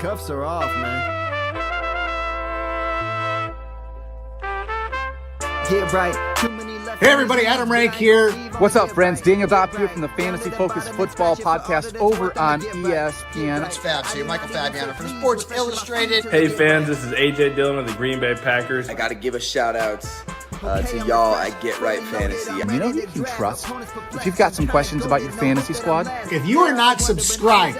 cuffs are off, man. Get right. Too many left. Hey everybody, Adam Rank here. What's up, friends? Daniel Dopp here from the Fantasy Focused Football Podcast over on ESPN. It's Fabs here, Michael Fabiano from Sports Illustrated. Hey fans, this is AJ Dillon of the Green Bay Packers. I got to give a shout out to y'all at Get Right Fantasy. You know who you can trust? If you've got some questions about your fantasy squad, If you are not subscribed,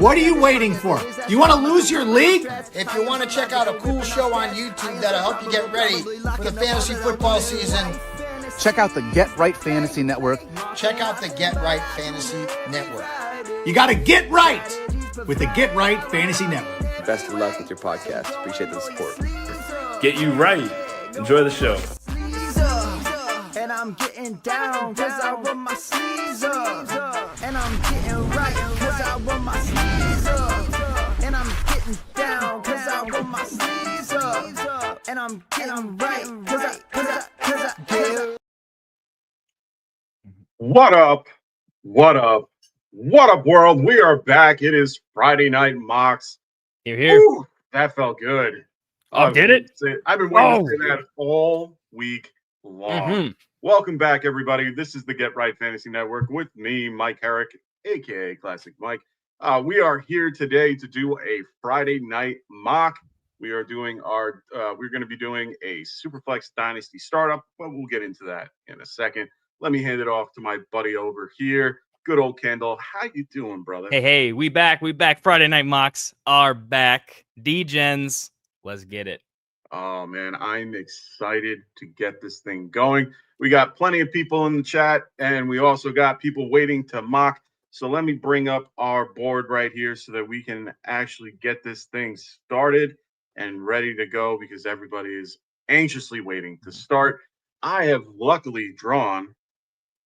what are you waiting for? You want to lose your league? If you want to check out a cool show on YouTube that'll help you get ready for the fantasy football season, check out the Get Right Fantasy Network. check out the Get Right Fantasy Network. You got to get right with the Get Right Fantasy Network. Best of luck with your podcast. Appreciate the support. Get you right. Enjoy the show. And I'm getting down cause I want my sleeves up. And I'm getting right cause I want my sleeves up. And I'm getting down cause I want my sleeves up. And I'm getting right cause I What up? What up? What up, world? We are back. It is Friday Night Mocks. Here. Woo, that felt good. Oh, did it? I've been waiting to say that all week long. Mm-hmm. Welcome back, everybody. This is the Get Right Fantasy Network with me, Mike Herrick, aka Classic Mike. We are here today to do a Friday night mock. We are doing we're going to be doing a SuperFlex Dynasty Startup, but we'll get into that in a second. Let me hand it off to my buddy over here, good old Kendall. How you doing, brother? Hey, we back. Friday Night Mocks are back. D-Gens, let's get it. Oh, man, I'm excited to get this thing going. We got plenty of people in the chat, and we also got people waiting to mock. So let me bring up our board right here so that we can actually get this thing started and ready to go because everybody is anxiously waiting to start. I have luckily drawn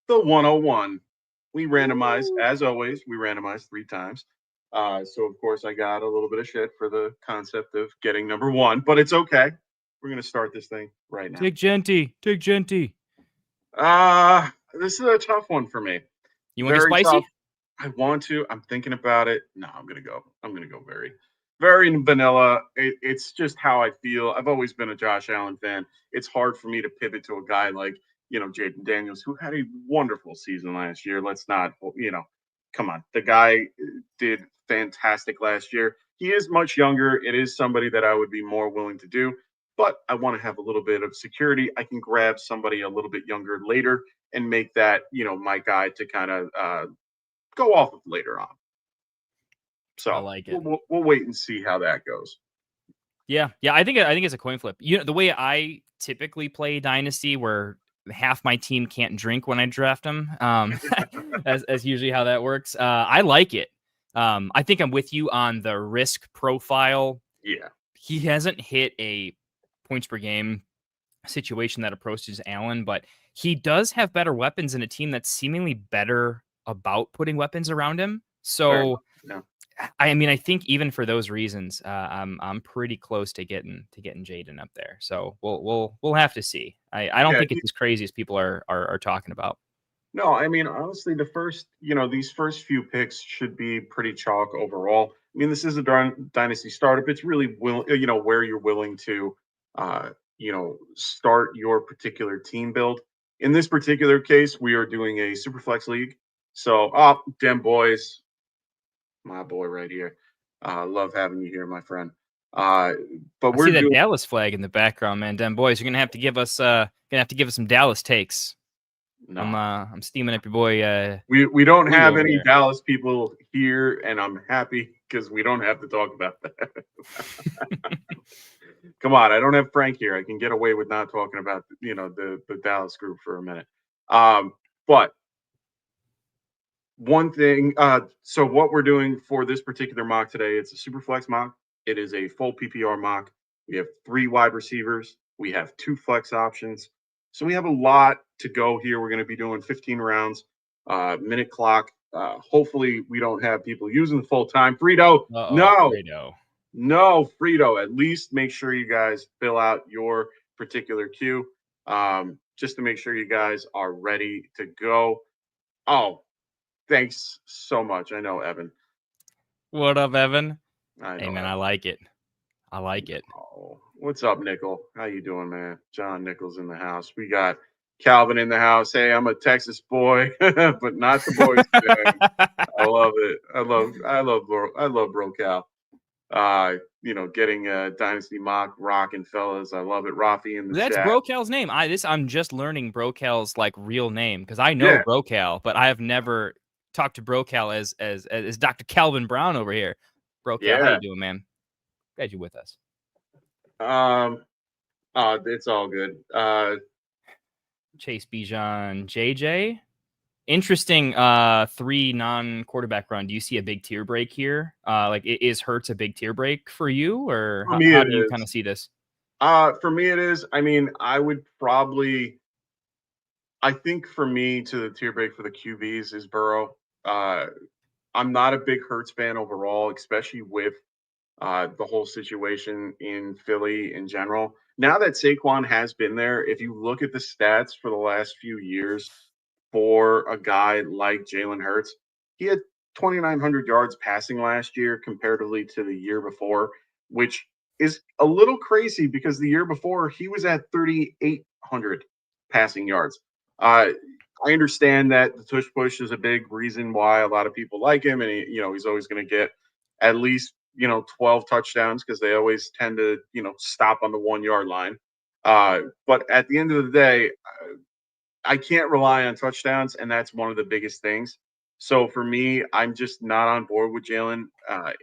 the 101. We randomized, as always, we randomized 3 times. So, of course, I got a little bit of shit for the concept of getting number 1, but it's okay. We're going to start this thing right now. Take Genty. This is a tough one for me. You want to get spicy? Tough. I want to. I'm thinking about it. No, I'm going to go very, very vanilla. It's just how I feel. I've always been a Josh Allen fan. It's hard for me to pivot to a guy like, Jaden Daniels, who had a wonderful season last year. Let's not, come on. The guy did fantastic last year. He is much younger. It is somebody that I would be more willing to do, but I want to have a little bit of security. I can grab somebody a little bit younger later and make that, my guy to kind of go off of later on. So I like it. We'll wait and see how that goes. Yeah. I think it's a coin flip. The way I typically play Dynasty, where half my team can't drink when I draft them, as usually how that works. I like it. I think I'm with you on the risk profile. Yeah. He hasn't hit a points per game situation that approaches Allen, but he does have better weapons in a team that's seemingly better about putting weapons around him. So, yeah. I mean, I think even for those reasons, I'm pretty close to getting Jaden up there. So we'll have to see. I don't think it's as crazy as people are talking about. No, I mean, honestly, the first, these first few picks should be pretty chalk overall. I mean, this is a Dynasty startup. It's really where you're willing to, start your particular team build. In this particular case, we are doing a SuperFlex League. So, dem boys, my boy right here. Love having you here, my friend. But we're see that Dallas flag in the background, man. Dem boys, you're gonna have to give us some Dallas takes. No. I'm steaming up your boy. We don't have any there. Dallas people here, and I'm happy because we don't have to talk about that. Come on, I don't have Frank here. I can get away with not talking about the Dallas group for a minute. But one thing, so what we're doing for this particular mock today, it's a SuperFlex mock. It is a full PPR mock. We have 3 wide receivers. We have 2 flex options. So we have a lot to go here. We're going to be doing 15 rounds, minute clock. Hopefully we don't have people using the full time. Frito, no, Frito. At least make sure you guys fill out your particular queue, just to make sure you guys are ready to go. Oh, thanks so much. I know, Evan. What up, Evan? Hey, man, I like it. I like it. Oh, what's up, Nickel? How you doing, man? John Nichols in the house. We got Calvin in the house. Hey, I'm a Texas boy, but not the boys fan. I love it. I love Bro Cal. Getting a Dynasty mock rocking fellas. I love it. Rafi in the That's chat. Brocal's name. I'm just learning Brocal's like real name because I know Yeah. Brocal, but I have never talked to Brocal as Dr. Calvin Brown over here. Brocal, how Yeah. you doing, man? Glad you're with us. It's all good. Chase Bijan, JJ. Interesting 3 non-quarterback run. Do you see a big tier break here? Is Hurts a big tier break for you, or For me, how it do you is. kind of see this? For me, it is. I mean, I think for me to the tier break for the QBs is Burrow. I'm not a big Hurts fan overall, especially with the whole situation in Philly in general. Now that Saquon has been there, if you look at the stats for the last few years for a guy like Jalen Hurts, he had 2,900 yards passing last year comparatively to the year before, which is a little crazy because the year before he was at 3,800 passing yards. I understand that the tush push is a big reason why a lot of people like him, and he's always going to get at least 12 touchdowns because they always tend to stop on the 1 yard line. But at the end of the day, I can't rely on touchdowns, and that's one of the biggest things. So for me, I'm just not on board with Jalen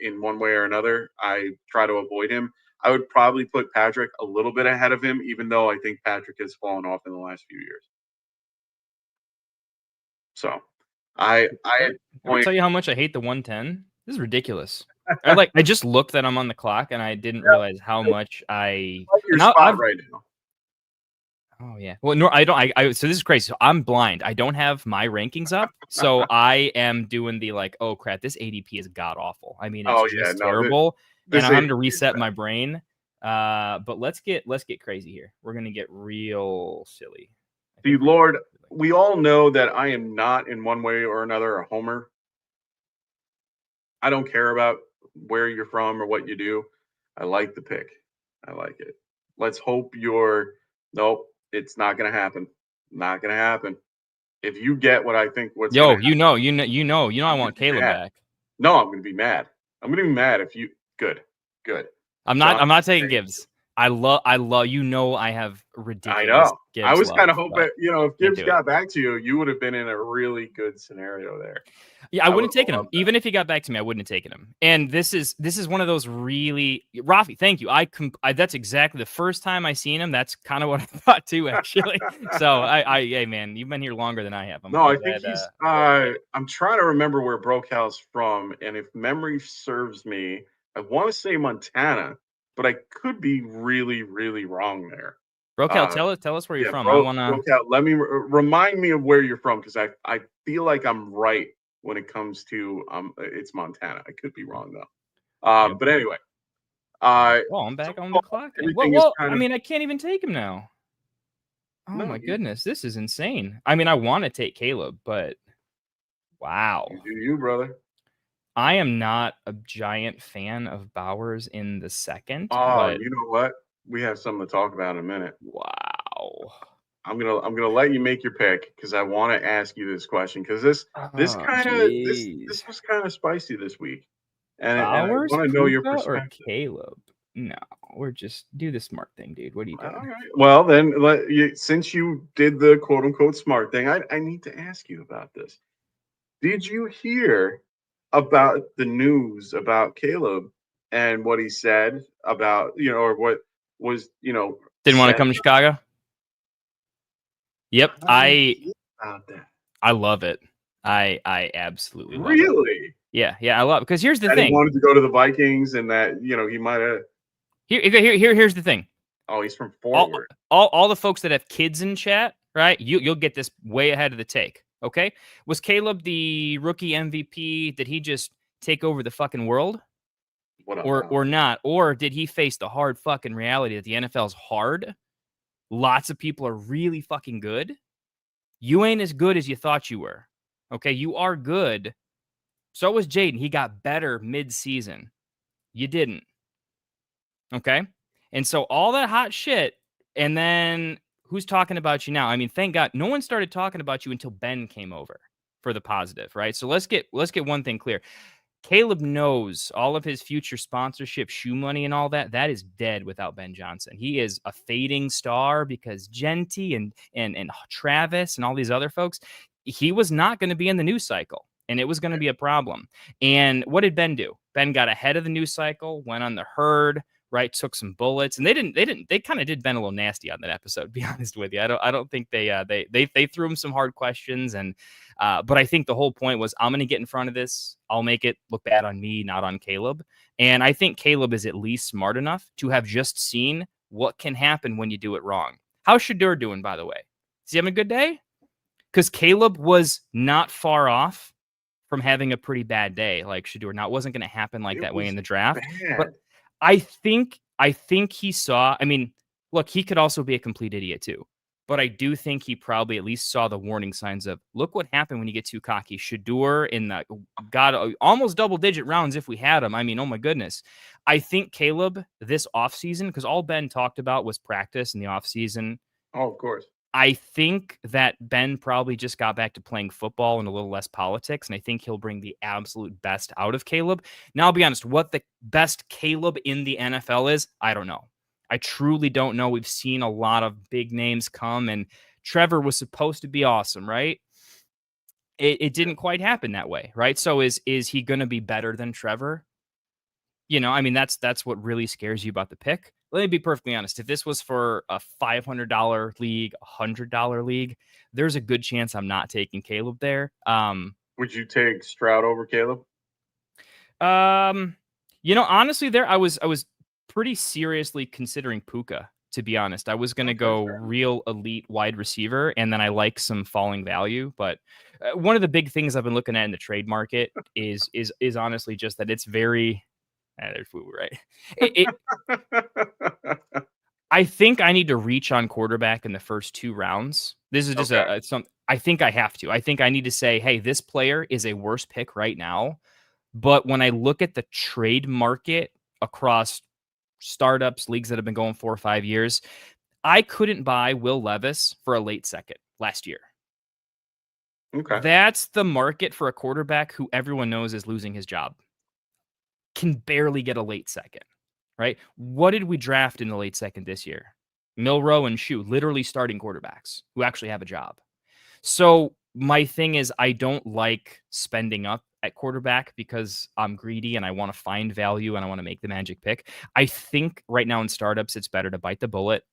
in one way or another. I try to avoid him. I would probably put Patrick a little bit ahead of him, even though I think Patrick has fallen off in the last few years. So I Ever tell you how much I hate the 110? This is ridiculous. I just looked that I'm on the clock and I didn't realize how much I like your spot right now. Oh yeah. Well, no, I don't. So this is crazy. So I'm blind. I don't have my rankings up. So I am doing the oh crap, this ADP is god awful. I mean, it's terrible, and I'm having to reset my brain. But let's get crazy here. We're gonna get real silly. The Lord, we all know that I am not in one way or another a homer. I don't care about where you're from or what you do. I like the pick. I like it. Let's hope nope. It's not going to happen. Not going to happen. If you get what I think I want Caleb back. No, I'm going to be mad. I'm going to be mad if you good. I'm not taking Gibbs. I love I have ridiculous. I know. Gibbs I was kind of love, hoping, if Gibbs got back to you, you would have been in a really good scenario there. Yeah, I wouldn't have taken him. Even if he got back to me, I wouldn't have taken him. And this is one of those really Rafi, thank you. I that's exactly the first time I seen him. That's kind of what I thought too, actually. So hey man, you've been here longer than I have. I think he's I'm trying to remember where Brocal's from, and if memory serves me, I want to say Montana, but I could be really, really wrong there. Brocal, tell us where you're from. Brocal, let me remind me of where you're from because I feel like I'm right when it comes to it's Montana. I could be wrong though. But anyway. I'm back on the clock. Well, I mean, I can't even take him now. Oh my goodness, this is insane. I mean, I want to take Caleb, but wow. You do you, brother. I am not a giant fan of Bowers in the second. But you know what? We have something to talk about in a minute. Wow. I'm gonna let you make your pick because I want to ask you this question because this was kind of spicy this week, and Bowers, I want to know your Puka, perspective. Or Caleb? No, we're just do the smart thing, dude. What are you doing? All right. Well, then since you did the quote unquote smart thing, I need to ask you about this. Did you hear about the news about Caleb and what he said about or what was didn't want to come to Chicago? Yep, I love it. I absolutely love it. Yeah, I love it because here's the thing. He wanted to go to the Vikings, and that he might have. Here's the thing. Oh, he's from Forward. All the folks that have kids in chat, right? You'll get this way ahead of the take. Okay, was Caleb the rookie MVP? Did he just take over the fucking world? Or not? Or did he face the hard fucking reality that the NFL's hard? Lots of people are really fucking good. You ain't as good as you thought you were. Okay, you are good. So was Jaden. He got better mid-season. You didn't. Okay. And so all that hot shit, and then who's talking about you now? I mean, thank God no one started talking about you until Ben came over for the positive, right? So let's get one thing clear. Caleb knows all of his future sponsorship, shoe money, and all that. That is dead without Ben Johnson. He is a fading star because Genty and Travis and all these other folks, he was not going to be in the news cycle, and it was going to be a problem. And what did Ben do? Ben got ahead of the news cycle, went on the herd, right? Took some bullets, and they kind of did Ben a little nasty on that episode. To be honest with you, I don't think they threw him some hard questions, and but I think the whole point was I'm going to get in front of this. I'll make it look bad on me, not on Caleb. And I think Caleb is at least smart enough to have just seen what can happen when you do it wrong. How's Shadur doing, by the way? Is he having a good day? Because Caleb was not far off from having a pretty bad day like Shadur. Now, it wasn't going to happen like that way in the draft, but I think he saw, I mean, look, he could also be a complete idiot too, but I do think he probably at least saw the warning signs of, look what happened when you get too cocky. Shadur in the almost double-digit rounds if we had him. I mean, oh my goodness. I think Caleb this offseason, because all Ben talked about was practice in the offseason. Oh, of course. I think that Ben probably just got back to playing football and a little less politics, and I think he'll bring the absolute best out of Caleb. Now, I'll be honest, what the best Caleb in the NFL is, I don't know. I truly don't know. We've seen a lot of big names come, and Trevor was supposed to be awesome, right? It didn't quite happen that way, right? So is he going to be better than Trevor? You know, I mean, that's what really scares you about the pick. Let me be perfectly honest. If this was for a $500 league, $100 league, there's a good chance I'm not taking Caleb there. Would you take Stroud over Caleb? You know, honestly, I was pretty seriously considering Puka, to be honest. I was going to go real elite wide receiver, and then I like some falling value. But one of the big things I've been looking at in the trade market is honestly just that it's very. There's Woo, right? I think I need to reach on quarterback in the first 2 rounds. This is just I think I have to. I think I need to say, hey, this player is a worse pick right now. But when I look at the trade market across startups, leagues that have been going 4 or 5 years, I couldn't buy Will Levis for a late second last year. Okay. That's the market for a quarterback who everyone knows is losing his job. Can barely get a late second, right? What did we draft in the late second this year? Milroe and Shue, literally starting quarterbacks who actually have a job. So my thing is, I don't like spending up at quarterback because I'm greedy and I want to find value and I want to make the magic pick. I think right now in startups, it's better to bite the bullet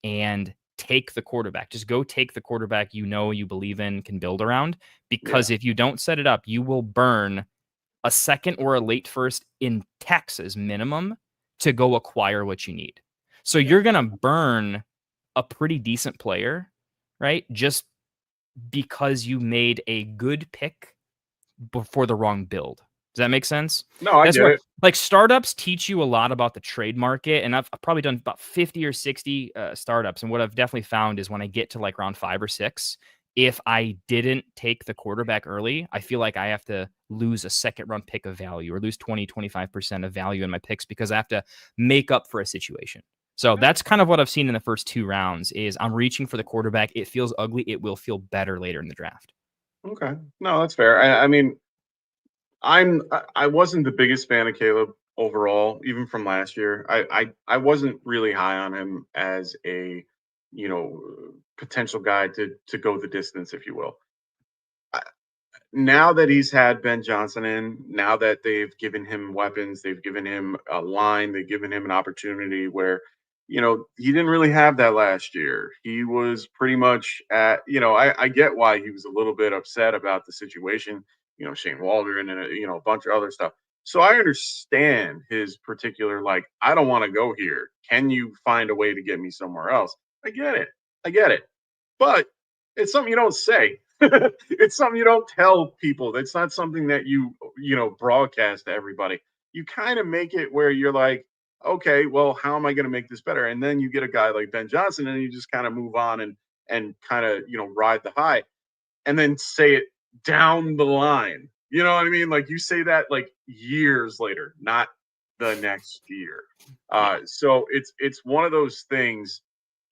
and take the quarterback. Just go take the quarterback you know, you believe in, can build around. Because if you don't set it up, you will burn a second or a late first in Texas minimum to go acquire what you need. So you're going to burn a pretty decent player, right? Just because you made a good pick before the wrong build. Does that make sense? No, I get it. Like startups teach you a lot about the trade market, and I've probably done about 50 or 60 startups. And what I've definitely found is when I get to like round 5 or 6, if I didn't take the quarterback early, I feel like I have to lose a second round pick of value or lose 20, 25% of value in my picks because I have to make up for a situation. So that's kind of what I've seen in the first 2 rounds is I'm reaching for the quarterback. It feels ugly. It will feel better later in the draft. Okay. No, that's fair. I mean, I wasn't the biggest fan of Caleb overall, even from last year. I wasn't really high on him as a, potential guy to go the distance, if you will. Now that he's had Ben Johnson in, now that they've given him weapons, they've given him a line, they've given him an opportunity where, he didn't really have that last year. He was pretty much at, I get why he was a little bit upset about the situation, Shane Waldron and, a bunch of other stuff. So I understand his particular, I don't want to go here. Can you find a way to get me somewhere else? I get it. But it's something you don't say. It's something you don't tell people. That's not something that you broadcast to everybody. You kind of make it where you're like, okay, well, how am I going to make this better? And then you get a guy like Ben Johnson and you just kind of move on and kind of, ride the high and then say it down the line. You know what I mean? Like you say that like years later, not the next year. So it's one of those things.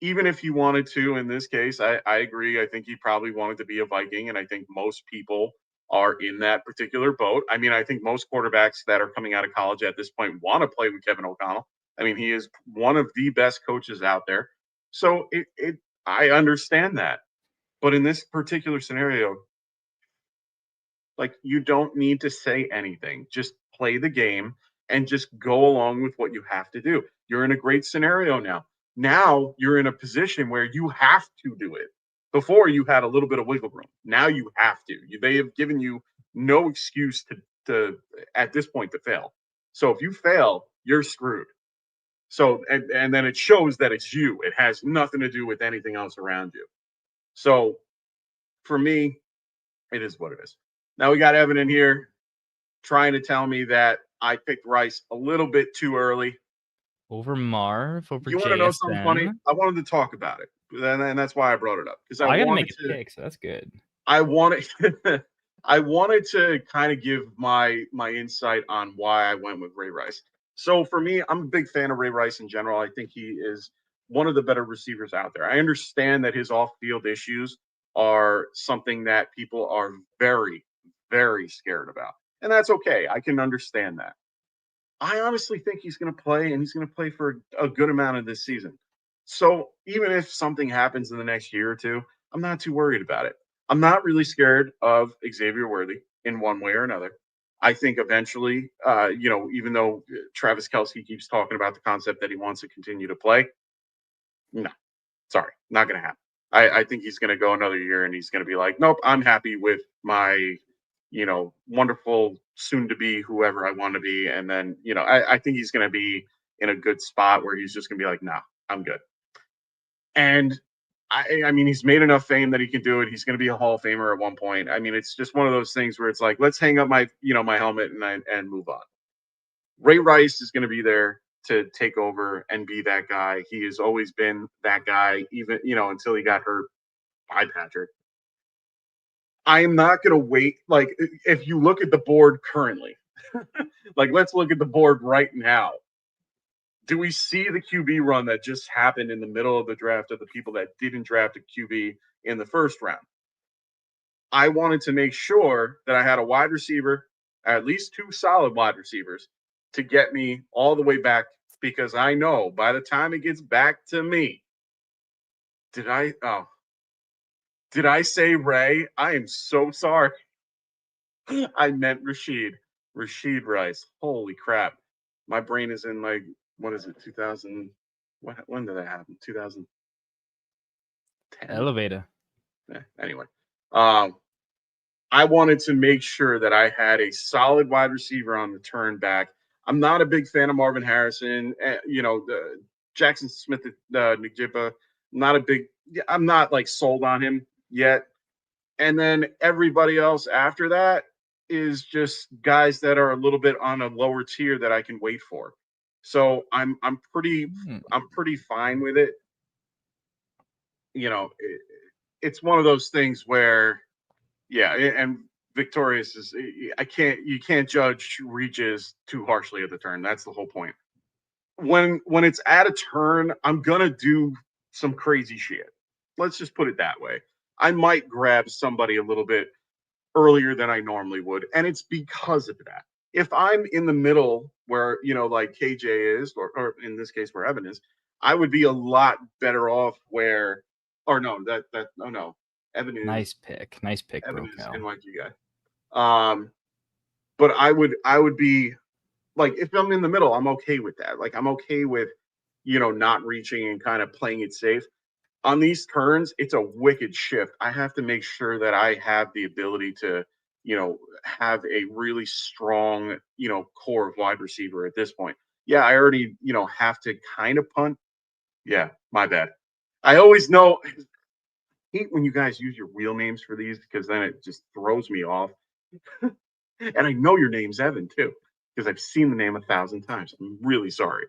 Even if he wanted to, in this case, I agree. I think he probably wanted to be a Viking, and I think most people are in that particular boat. I mean, I think most quarterbacks that are coming out of college at this point want to play with Kevin O'Connell. I mean, he is one of the best coaches out there. So I understand that. But in this particular scenario, like, you don't need to say anything. Just play the game and just go along with what you have to do. You're in a great scenario now. Now you're in a position where you have to do it. Before, you had a little bit of wiggle room. Now you have to. They have given you no excuse to at this point to fail. So if you fail, you're screwed. So and then it shows that it's you. It has nothing to do with anything else around you. So for me, it is what it is. Now we got Evan in here trying to tell me that I picked Rice a little bit too early. Over Marv, over You JSN. want to know something funny? I wanted to talk about it, and that's why I brought it up. Because I got to make a pick, so that's good. I wanted to kind of give my insight on why I went with Ray Rice. So for me, I'm a big fan of Ray Rice in general. I think he is one of the better receivers out there. I understand that his off-field issues are something that people are very, very scared about. And that's okay. I can understand that. I honestly think he's going to play, and he's going to play for a good amount of this season. So even if something happens in the next year or two, I'm not too worried about it. I'm not really scared of Xavier Worthy in one way or another. I think eventually, even though Travis Kelce keeps talking about the concept that he wants to continue to play, no, sorry, not going to happen. I think he's going to go another year, and he's going to be like, nope, I'm happy with my, wonderful soon-to-be whoever I want to be. And then, I think he's going to be in a good spot where he's just going to be like, nah, I'm good. And I mean, he's made enough fame that he can do it. He's going to be a Hall of Famer at one point. I mean, it's just one of those things where it's like, let's hang up my helmet and move on. Ray Rice is going to be there to take over and be that guy. He has always been that guy, even, until he got hurt by Patrick. I am not going to wait. Like, if you look at the board currently, like, let's look at the board right now. Do we see the QB run that just happened in the middle of the draft of the people that didn't draft a QB in the first round? I wanted to make sure that I had a wide receiver, at least two solid wide receivers, to get me all the way back, because I know by the time it gets back to me, did I say Ray? I am so sorry. I meant Rashid Rice. Holy crap. My brain is in, like, what is it, 2000? When did that happen? 2010? Elevator. Anyway, I wanted to make sure that I had a solid wide receiver on the turn back. I'm not a big fan of Marvin Harrison. Jackson Smith, Njigba. I'm not like sold on him yet. And then everybody else after that is just guys that are a little bit on a lower tier that I can wait for. So I'm pretty fine with it. It's one of those things where, yeah, and Victorious is, you can't judge reaches too harshly at the turn. That's the whole point. When it's at a turn, I'm gonna do some crazy shit. Let's just put it that way. I might grab somebody a little bit earlier than I normally would, and it's because of that. If I'm in the middle where, like KJ is, or in this case where Evan is, I would be a lot better off where, or no, Evan is. Nice pick, Evan is Cal. NYG guy. But I would be like, if I'm in the middle, I'm okay with that. Like, I'm okay with, not reaching and kind of playing it safe. On these turns, it's a wicked shift. I have to make sure that I have the ability to, have a really strong, core of wide receiver at this point. Yeah, I already, have to kind of punt. Yeah, my bad. I always know. I hate when you guys use your real names for these, because then it just throws me off. And I know your name's Evan too, because I've seen the name 1,000 times. I'm really sorry.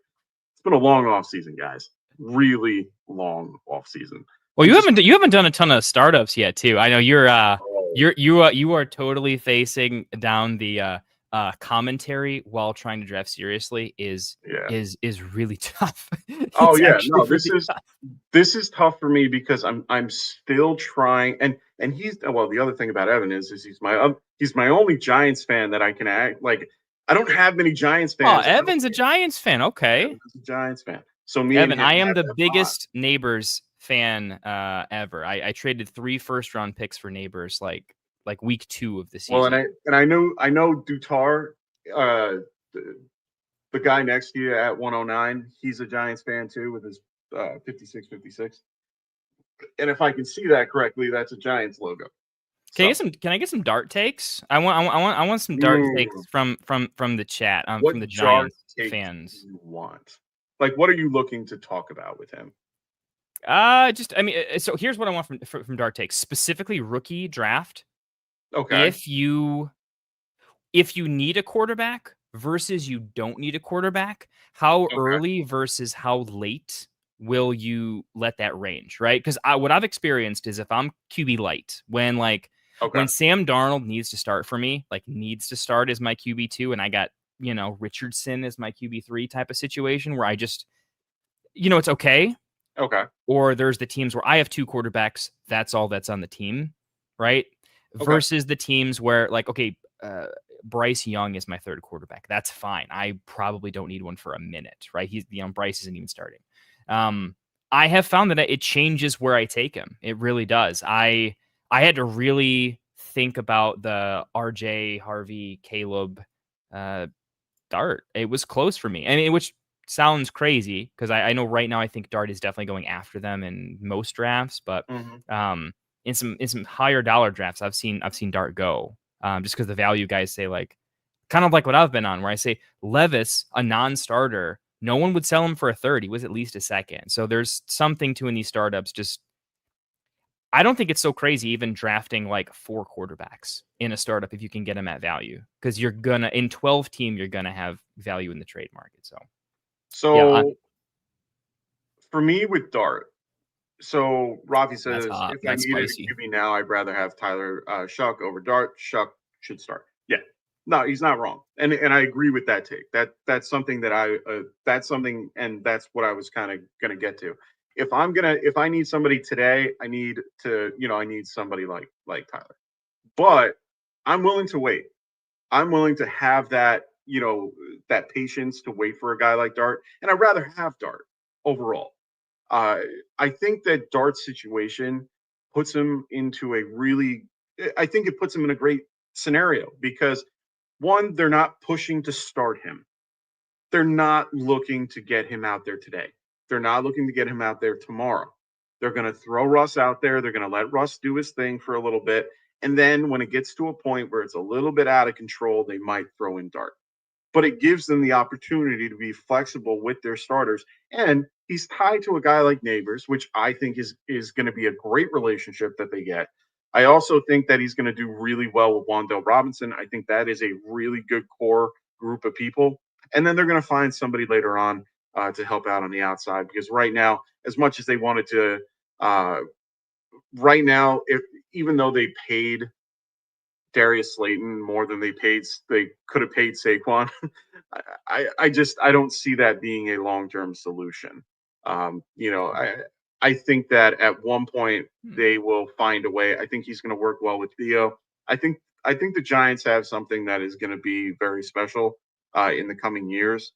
It's been a long off season, guys. Really long off season. Well, you haven't done a ton of startups yet, too. I know you are totally facing down the commentary while trying to draft seriously is really tough. Oh It's yeah, actually no, really tough. this is tough for me because I'm still trying, and he's well. The other thing about Evan is he's my only Giants fan that I can act like. I don't have many Giants Oh, fans. Evan's a Giants fan. Okay, Evan's a Giants fan. So me Evan, and him I am have the that biggest Neighbors fan ever. I traded 3 first-round picks for Neighbors like week 2 of the season. Well, and I know Dutar, uh, the guy next to you at 109. He's a Giants fan too with his 56. And if I can see that correctly, that's a Giants logo. Can I get some dart takes? I want some dart takes from the chat. What from the dart Giants takes fans. do you want? Like, what are you looking to talk about with him? So here's what I want from dart takes, specifically rookie draft. Okay. If you need a quarterback versus you don't need a quarterback, how early versus how late will you let that range, right? Because what I've experienced is if I'm QB light, when Sam Darnold needs to start for me, like needs to start as my QB2, and I got, Richardson as my QB3 type of situation where I just, it's okay. Okay. Or there's the teams where I have 2 quarterbacks. That's all that's on the team, right? Okay. Versus the teams where Bryce Young is my 3rd quarterback. That's fine. I probably don't need one for a minute, right? Bryce isn't even starting. I have found that it changes where I take him. It really does. I had to really think about the RJ, Harvey, Caleb Dart. It was close for me. I mean, which sounds crazy because I know right now I think Dart is definitely going after them in most drafts, but in some higher dollar drafts, I've seen Dart go just because the value guys say kind of like what I've been on, where I say Levis, a non-starter, no one would sell him for a 3rd. He was at least a 2nd. So there's something to in these startups. Just I don't think it's so crazy even drafting 4 quarterbacks in a startup if you can get them at value, because you're gonna in 12 team you're gonna have value in the trade market. So for me with Dart, so Rafi says if I That's needed spicy. a QB now, I'd rather have Tyler Shuck over Dart. Shuck should start. Yeah, no, he's not wrong, and I agree with that take. That's something that that's something, and that's what I was kind of gonna get to. If I need somebody today, I need somebody like Tyler, but I'm willing to wait. I'm willing to have that that patience to wait for a guy like Dart, and I'd rather have Dart overall. I think that Dart's situation puts him into I think it puts him in a great scenario because, one, they're not pushing to start him. They're not looking to get him out there today. They're not looking to get him out there tomorrow. They're going to throw Russ out there. They're going to let Russ do his thing for a little bit. And then when it gets to a point where it's a little bit out of control, they might throw in Dart. But it gives them the opportunity to be flexible with their starters. And he's tied to a guy like Neighbors, which I think is going to be a great relationship that they get. I also think that he's going to do really well with Wan'Dale Robinson. I think that is a really good core group of people. And then they're going to find somebody later on to help out on the outside, because right now, as much as they wanted to, even though they paid Darius Slayton more than they could have paid Saquon, I don't see that being a long-term solution. I think that at one point they will find a way. I think he's going to work well with Theo. I think the Giants have something that is going to be very special in the coming years.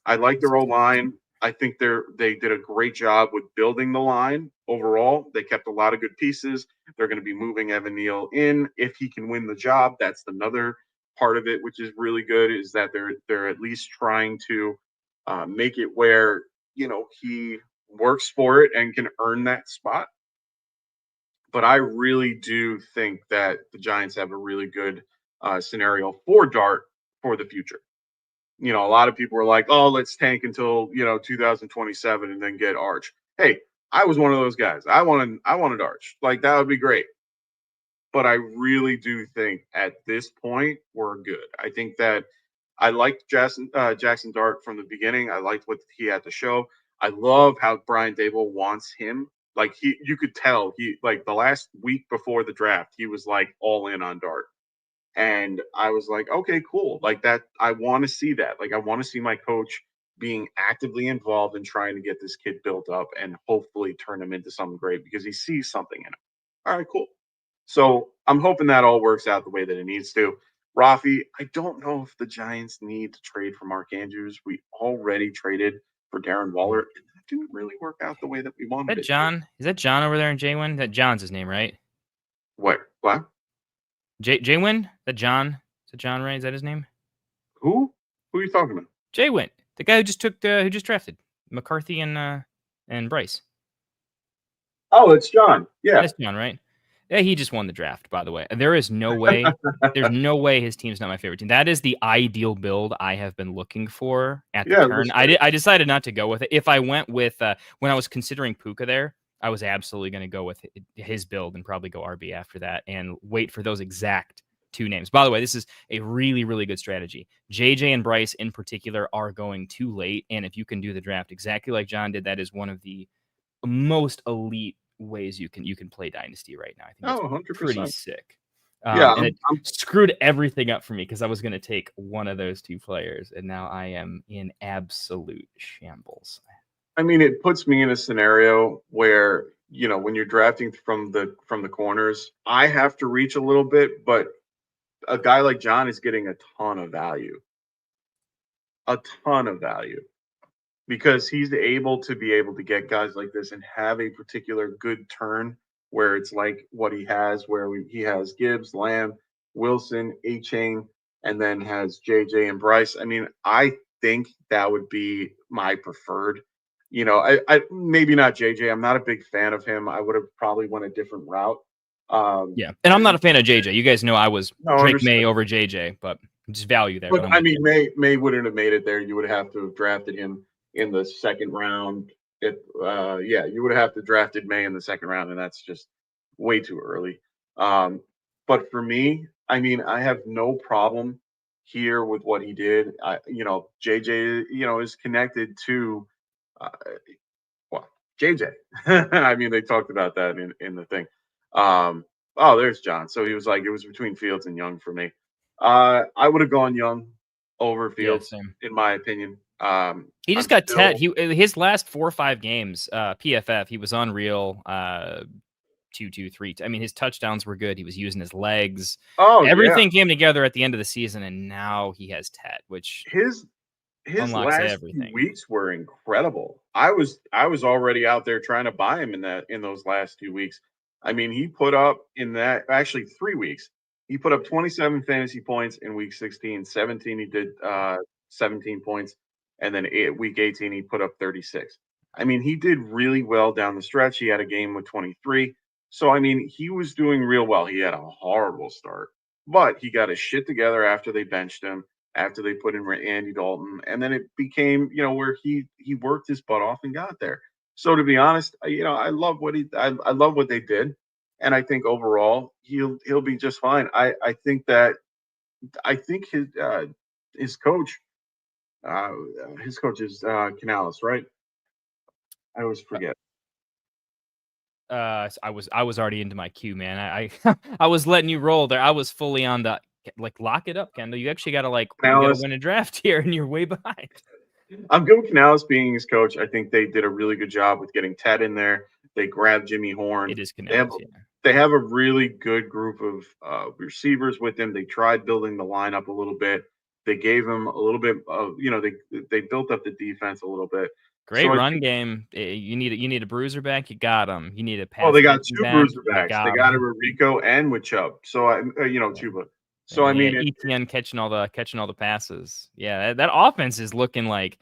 I like their O-line. I think they did a great job with building the line overall. They kept a lot of good pieces. They're going to be moving Evan Neal in if he can win the job. That's another part of it, which is really good, is that they're at least trying to make it where he works for it and can earn that spot. But I really do think that the Giants have a really good scenario for Dart for the future. A lot of people were like, oh, let's tank until 2027 and then get Arch. Hey, I was one of those guys. I wanted Arch. That would be great. But I really do think at this point we're good. I think that I liked Jackson Dart from the beginning. I liked what he had to show. I love how Brian Dable wants him. You could tell the last week before the draft, he was all in on Dart. And I was like, okay, cool. Like that, I want to see that. Like I want to see my coach being actively involved in trying to get this kid built up and hopefully turn him into something great because he sees something in him. All right, cool. So I'm hoping that all works out the way that it needs to. Rafi, I don't know if the Giants need to trade for Mark Andrews. We already traded for Darren Waller. And that didn't really work out the way that we wanted Is that it. John? Is that John over there in Jaywin? That John's his name, right? What? Jaywin? That John? Is that John, right? Is that his name? Who? Who are you talking about? Jaywin, the guy who just drafted McCarthy and Bryce. Oh, it's John. Yeah. That's John, right? Yeah, he just won the draft, by the way. There is no way. There's no way his team's not my favorite team. That is the ideal build I have been looking for at the turn. I decided not to go with it. If I went with when I was considering Puka there, I was absolutely going to go with his build and probably go RB after that and wait for those exact two names. By the way, this is a really, really good strategy. JJ and Bryce in particular are going too late, and if you can do the draft exactly like John did, that is one of the most elite ways you can play Dynasty right now. I think it's 100%. pretty sick. And it screwed everything up for me because I was going to take one of those two players, and now I am in absolute shambles. I mean, it puts me in a scenario where, you know, when you're drafting from the corners, I have to reach a little bit, but a guy like John is getting a ton of value. A ton of value. Because he's able to get guys like this and have a particular good turn where it's like what he has, where he has Gibbs, Lamb, Wilson, A-Chain, and then has JJ and Bryce. I mean, I think that would be my preferred. You know, I maybe not JJ. I'm not a big fan of him. I would have probably went a different route. Yeah, and I'm not a fan of JJ. You guys know I was Drake May over JJ, but just value there. But I mean, May wouldn't have made it there. You would have to have drafted him in the second round. You would have to drafted May in the second round, and that's just way too early. But for me, I mean, I have no problem here with what he did. JJ, is connected to, JJ. I mean, they talked about that in the thing. There's John. So he was like, it was between Fields and Young for me. I would have gone Young over Fields, in my opinion. He just got Ted. His last 4 or 5 games, PFF, he was unreal. 2, 3. I mean, his touchdowns were good. He was using his legs. Everything came together at the end of the season, and now he has Ted, which his last 2 weeks were incredible. I was already out there trying to buy him in those last 2 weeks. I mean, he put up in that actually 3 weeks. He put up 27 fantasy points in week 16. 17 he did 17 points. And then week 18, he put up 36. I mean, he did really well down the stretch. He had a game with 23. So, I mean, he was doing real well. He had a horrible start, but he got his shit together after they benched him, after they put in Andy Dalton. And then it became, where he worked his butt off and got there. So, to be honest, I love what I love what they did. And I think overall, he'll be just fine. I think his coach, is Canales, right? I always forget. I was already into my queue, man. I was letting you roll there. I was fully on the lock it up, Kendall. You actually got to win a draft here, and you're way behind. I'm good with Canales being his coach. I think they did a really good job with getting Ted in there. They grabbed Jimmy Horn. It is Canales. They have a really good group of receivers with him. They tried building the lineup a little bit. They gave him a little bit of, they built up the defense a little bit. Great run game. You need a bruiser back. You got him. You need a pass. They got 2 bruiser backs. They got it with Rico and with Chubb. So Chuba. So I mean, ETN catching all the passes. Yeah, that offense is looking like.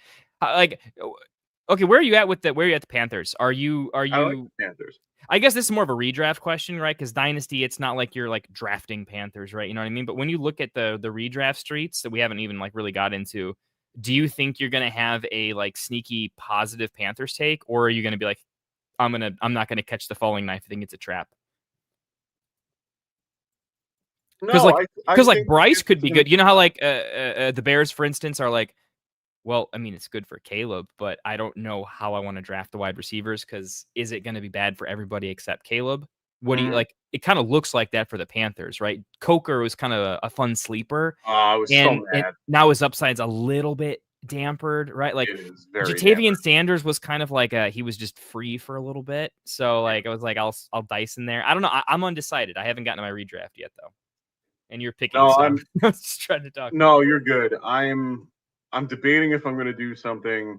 Okay, where are you at with the Panthers? Are you? I like the Panthers. I guess this is more of a redraft question, right? Because Dynasty, it's not like you're drafting Panthers, right? You know what I mean? But when you look at the redraft streets that we haven't even really got into, do you think you're gonna have a sneaky positive Panthers take, or are you gonna be like, I'm not gonna catch the falling knife? I think it's a trap. Because Bryce could be good. You know how the Bears, for instance, are well, I mean, it's good for Caleb, but I don't know how I want to draft the wide receivers because is it going to be bad for everybody except Caleb? What do you like? It kind of looks like that for the Panthers, right? Coker was kind of a fun sleeper. Oh, I was so mad. Now his upside's a little bit dampered, right? Like It is very Jatavian Sanders was kind of like he was just free for a little bit. So like I was like, I'll dice in there. I don't know. I'm undecided. I haven't gotten to my redraft yet though. And you're picking. No, so I'm just trying to talk. No, you're good. I'm debating if I'm going to do something.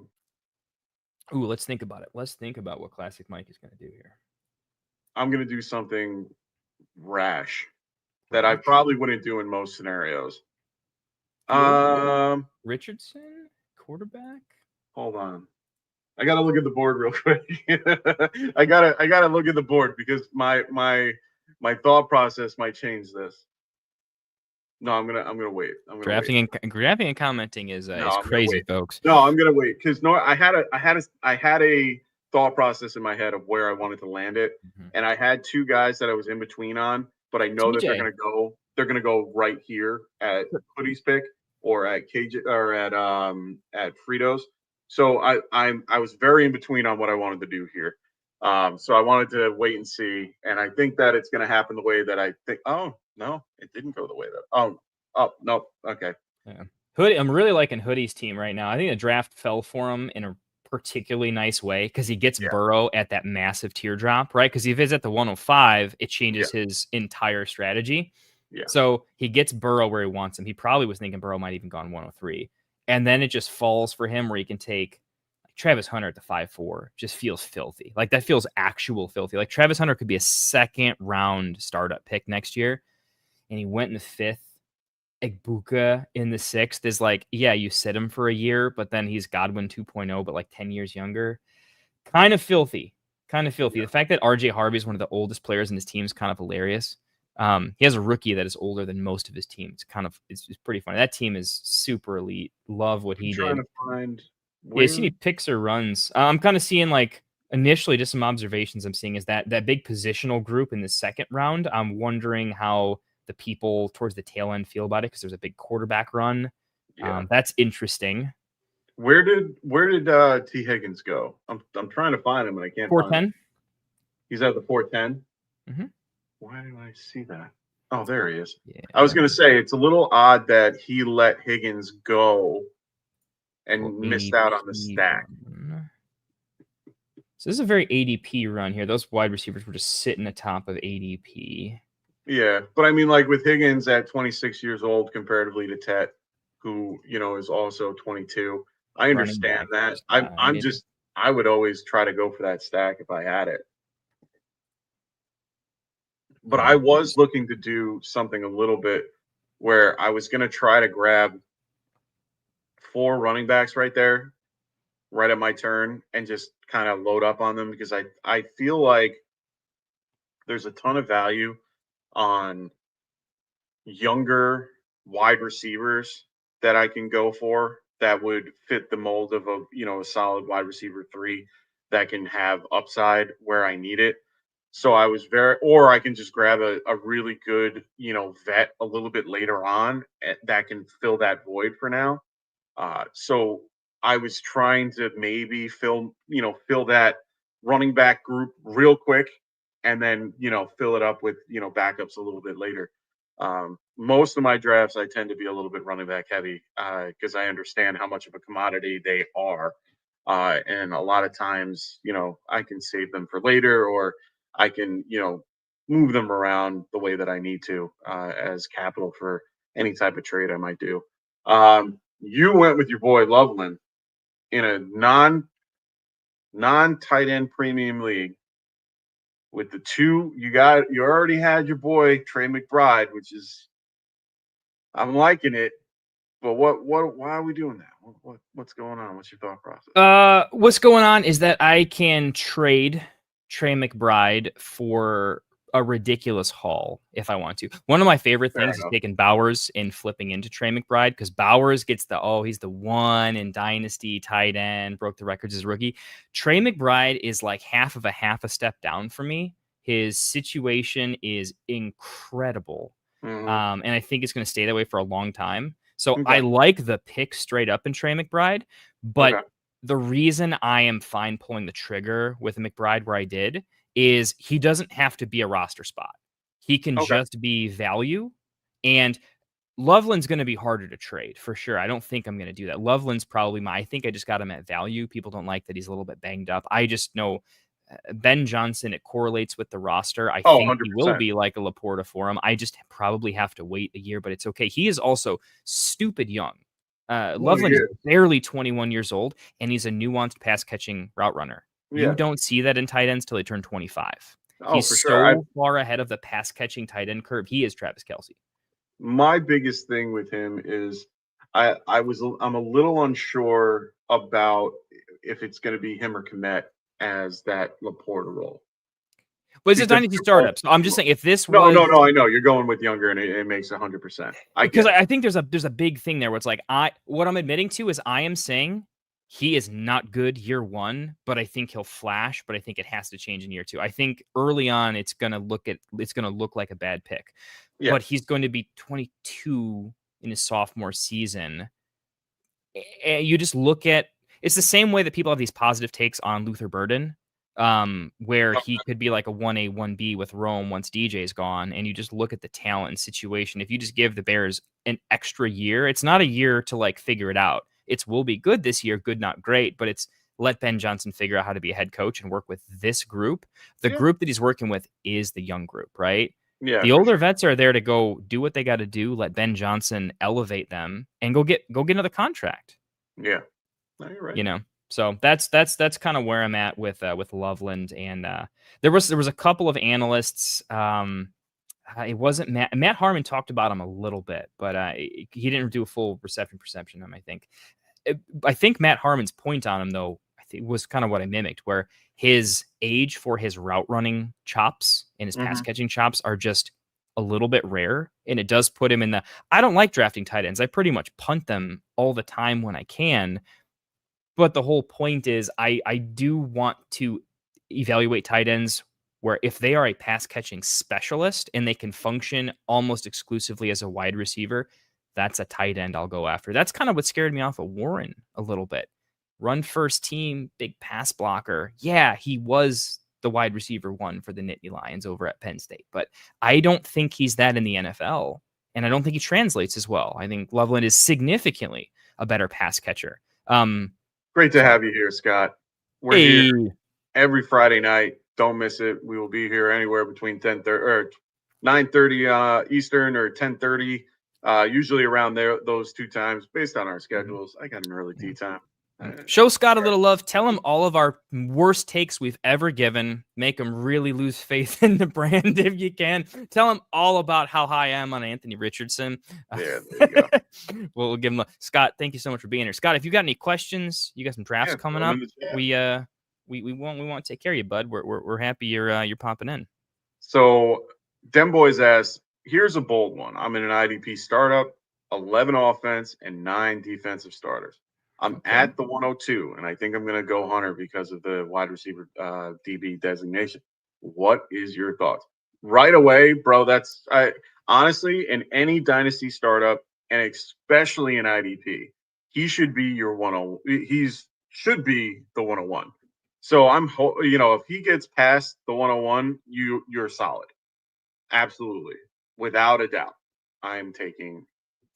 Ooh, let's think about it. Let's think about what Classic Mike is going to do here. I'm going to do something rash that I probably wouldn't do in most scenarios. Richardson, quarterback. Hold on. I got to look at the board real quick. I gotta look at the board because my thought process might change this. No, I'm gonna wait. Drafting and commenting is crazy, folks. No, I'm gonna wait because I had a thought process in my head of where I wanted to land it, and I had two guys that I was in between on, but I know that they're gonna go right here at Hoodie's pick or at KJ or at Frito's. So I was very in between on what I wanted to do here. So I wanted to wait and see, and I think that it's gonna happen the way that I think. Oh no, it didn't go the way that. Oh no, okay. Yeah. Hoodie, I'm really liking Hoodie's team right now. I think the draft fell for him in a particularly nice way because he gets Burrow at that massive teardrop, right? Because if he's at the 105, it changes his entire strategy. Yeah. So he gets Burrow where he wants him. He probably was thinking Burrow might even gone 103. And then it just falls for him where he can take Travis Hunter at the 5-4. Just feels filthy. Like that feels actual filthy. Like Travis Hunter could be a second round startup pick next year. And he went in the 5th. Egbuka in the 6th is like, yeah, you sit him for a year, but then he's Godwin 2.0, but like 10 years younger. Kind of filthy. Yeah. The fact that RJ Harvey is one of the oldest players in his team is kind of hilarious. He has a rookie that is older than most of his team. It's pretty funny. That team is super elite. Love what he did. Trying to find you see any picks or runs? I'm kind of seeing like initially just some observations I'm seeing is that big positional group in the 2nd round. I'm wondering how the people towards the tail end feel about it because there's a big quarterback run. That's interesting. Where did T. Higgins go? I'm trying to find him and I can't. 410. He's at the 410. Mm-hmm. Why do I see that? Oh, there he is. Yeah. I was going to say it's a little odd that he let Higgins go and missed out on the stack. So this is a very ADP run here. Those wide receivers were just sitting atop of ADP. Yeah, but I mean, like with Higgins at 26 years old comparatively to Tet, who is also 22. I understand that. I would always try to go for that stack if I had it. But I was looking to do something a little bit where I was going to try to grab 4 running backs right there, right at my turn, and just kind of load up on them because I feel like there's a ton of value on younger wide receivers that I can go for that would fit the mold of a solid wide receiver 3 that can have upside where I need it. So I was or I can just grab a really good, vet a little bit later on that can fill that void for now. So I was trying to maybe fill that running back group real quick and then, fill it up with, backups a little bit later. Most of my drafts, I tend to be a little bit running back heavy because I understand how much of a commodity they are. And a lot of times, I can save them for later or I can, move them around the way that I need to as capital for any type of trade I might do. You went with your boy Loveland in a non-tight end premium league. With the 2, you already had your boy Trey McBride, which is, I'm liking it, but why are we doing that? What's going on? What's your thought process? What's going on is that I can trade Trey McBride for a ridiculous haul if I want to. One of my favorite things is taking Bowers and flipping into Trey McBride because Bowers gets he's the 1 in Dynasty tight end, broke the records as rookie. Trey McBride is like half a step down for me. His situation is incredible. And I think it's going to stay that way for a long time. So I like the pick straight up in Trey McBride, but the reason I am fine pulling the trigger with McBride where I did is he doesn't have to be a roster spot. He can Okay. just be value. And Loveland's going to be harder to trade for sure. I don't think I'm going to do that. Loveland's probably I think I just got him at value. People don't like that he's a little bit banged up. I just know Ben Johnson, it correlates with the roster. I think 100%. he will be like a Laporta for him. I just probably have to wait a year, but it's okay. He is also stupid young. Loveland is barely 21 years old, and he's a nuanced pass-catching route runner. Yeah. You don't see that in tight ends till they turn 25. He's for so sure. far ahead of the pass-catching tight end curve. He is Travis Kelce. My biggest thing with him is I'm a little unsure about if it's going to be him or Kmet as that Laporta role. But it's a dynasty startup. So I'm just saying, if this no, was I know you're going with younger, and it makes 100%. Because I think there's a big thing there where it's like what I'm admitting to is I am saying he is not good year one, but I think he'll flash. But I think it has to change in year two. I think early on it's gonna look like a bad pick. Yeah. But he's going to be 22 in his sophomore season. And you just look at it's the same way that people have these positive takes on Luther Burden. Where he could be like a 1A, 1B with Rome once DJ's gone, and you just look at the talent and situation. If you just give the Bears an extra year, it's not a year to like figure it out. It's will be good this year, good, not great, but it's let Ben Johnson figure out how to be a head coach and work with this group. The group that he's working with is the young group, right? Yeah. The older vets are there to go do what they got to do, let Ben Johnson elevate them and go get another contract. Yeah. No, you're right. You know. So that's kind of where I'm at with Loveland, and there was a couple of analysts. It wasn't Matt Harmon talked about him a little bit, but he didn't do a full perception on him. I think Matt Harmon's point on him though, I think was kind of what I mimicked, where his age for his route running chops and his pass catching chops are just a little bit rare, and it does put him in the. I don't like drafting tight ends. I pretty much punt them all the time when I can. But the whole point is I do want to evaluate tight ends where if they are a pass catching specialist and they can function almost exclusively as a wide receiver, that's a tight end I'll go after. That's kind of what scared me off of Warren a little bit. Run first team, big pass blocker. Yeah, he was the wide receiver one for the Nittany Lions over at Penn State, but I don't think he's that in the NFL, and I don't think he translates as well. I think Loveland is significantly a better pass catcher. Great to have you here, Scott. We're here every Friday night. Don't miss it. We will be here anywhere between 10:30 or 9:30 Eastern or 10:30. Usually around there, those two times, based on our schedules. I got an early tea time. Show Scott a little love. Tell him all of our worst takes we've ever given. Make him really lose faith in the brand if you can. Tell him all about how high I am on Anthony Richardson. Yeah, there you go. We'll give him Scott, thank you so much for being here. Scott, if you got any questions, you got some drafts coming up. We want to take care of you, bud. We're happy you're popping in. So Dem Boys asks, here's a bold one. I'm in an IDP startup, 11 offense and 9 defensive starters. I'm at the 102, and I think I'm going to go Hunter because of the wide receiver DB designation. What is your thoughts? Right away, bro, honestly, in any dynasty startup, and especially in IDP, he should be your 101. Should be the 101. So if he gets past the 101, you're solid. Absolutely. Without a doubt. I'm taking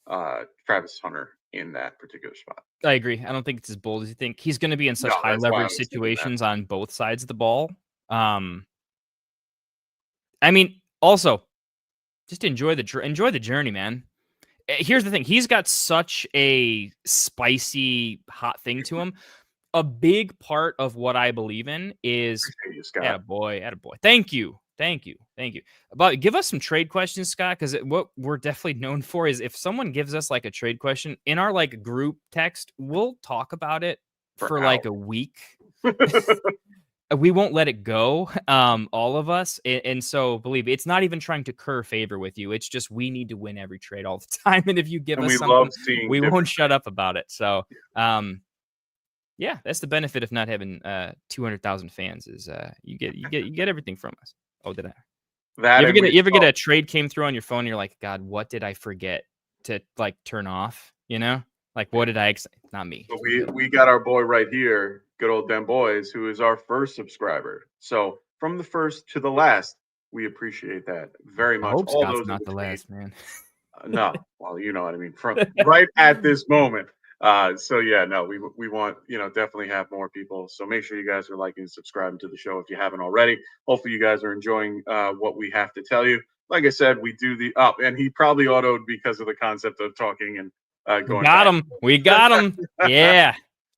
Travis Hunter in that particular spot. I agree. I don't think it's as bold as you think. He's going to be in such high leverage situations on both sides of the ball. Also, just enjoy the journey, man. Here's the thing. He's got such a spicy, hot thing to him. A big part of what I believe in is attaboy. Thank you. But give us some trade questions, Scott, because what we're definitely known for is if someone gives us like a trade question in our like group text, we'll talk about it for like a week. We won't let it go, all of us. And so believe me, it's not even trying to curry favor with you. It's just we need to win every trade all the time. And if you give us something, we won't shut up about it. So yeah, that's the benefit of not having 200,000 fans is you get everything from us. Oh, did I? You ever get a trade came through on your phone? And you're like, God, what did I forget to like turn off? You know, like what did I? Not me. But we got our boy right here, good old Dem Boys, who is our first subscriber. So from the first to the last. We appreciate that very I much. hope All Scott's those in not the between. last, man. No, well, you know what I mean. From right at this moment. So yeah, no, we want, definitely have more people. So make sure you guys are liking and subscribing to the show if you haven't already. Hopefully you guys are enjoying what we have to tell you. Like I said, we do the up, and he probably autoed because of the concept of talking and going Got back. him. We got him. Yeah.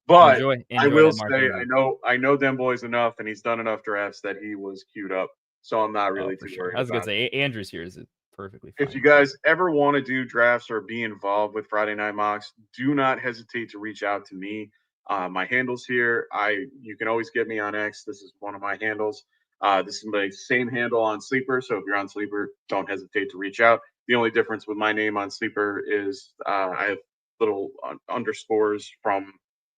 But Enjoy I will that, Mark say, Andrews. I know them boys enough, and he's done enough drafts that he was queued up. So I'm not really For too sure. worried I was gonna about say Andrews here is perfectly fine. if you guys ever want to do drafts or be involved with Friday Night Mocks, do not hesitate to reach out to me. My handle's here. You can always get me on X. This is one of my handles. This is my same handle on Sleeper. So if you're on Sleeper, don't hesitate to reach out. The only difference with my name on Sleeper is I have little underscores from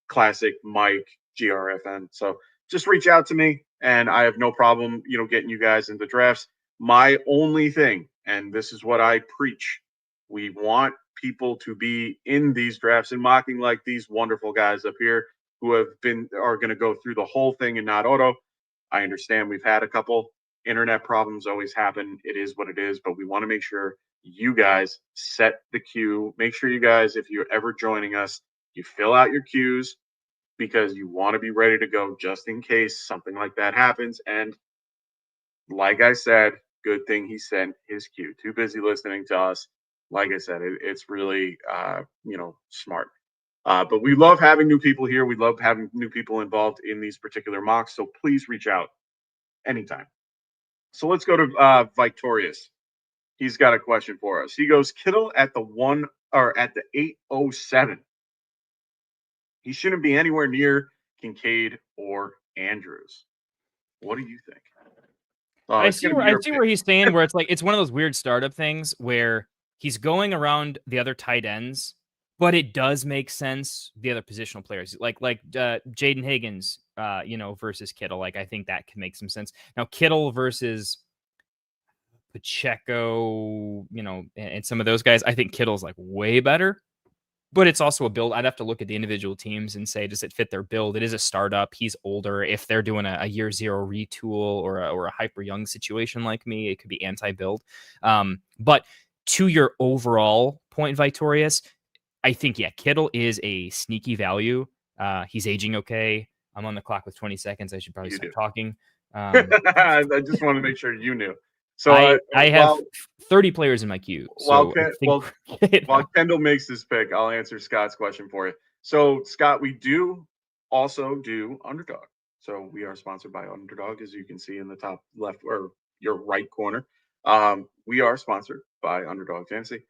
Classic Mike GRFN. So just reach out to me, and I have no problem, getting you guys into drafts. My only thing, and this is what I preach, we want people to be in these drafts and mocking like these wonderful guys up here who are going to go through the whole thing and not auto. I understand we've had a couple internet problems, always happen. It is what it is, but we want to make sure you guys set the queue. Make sure you guys, if you're ever joining us, you fill out your queues because you want to be ready to go just in case something like that happens. And like I said, good thing he sent his queue. Too busy listening to us. Like I said, it's really, smart. But we love having new people here. We love having new people involved in these particular mocks. So please reach out anytime. So let's go to Victorious. He's got a question for us. He goes, Kittle at the 807. He shouldn't be anywhere near Kincaid or Andrews. What do you think? I see where he's saying, where it's like it's one of those weird startup things where he's going around the other tight ends, but it does make sense the other positional players like Jaden Higgins, versus Kittle. Like I think that can make some sense. Now Kittle versus Pacheco, and some of those guys, I think Kittle's like way better. But it's also a build. I'd have to look at the individual teams and say, does it fit their build? It is a startup. He's older. If they're doing a year zero retool or a hyper young situation like me, it could be anti-build. But to your overall point, Victorious, I think, Kittle is a sneaky value. He's aging okay. I'm on the clock with 20 seconds. I should probably stop talking. I just want to make sure you knew. So I have 30 players in my queue. So while Kendall makes this pick, I'll answer Scott's question for you. So Scott, we do also do Underdog. So we are sponsored by Underdog, as you can see in the top left or your right corner. We are sponsored by Underdog Fantasy.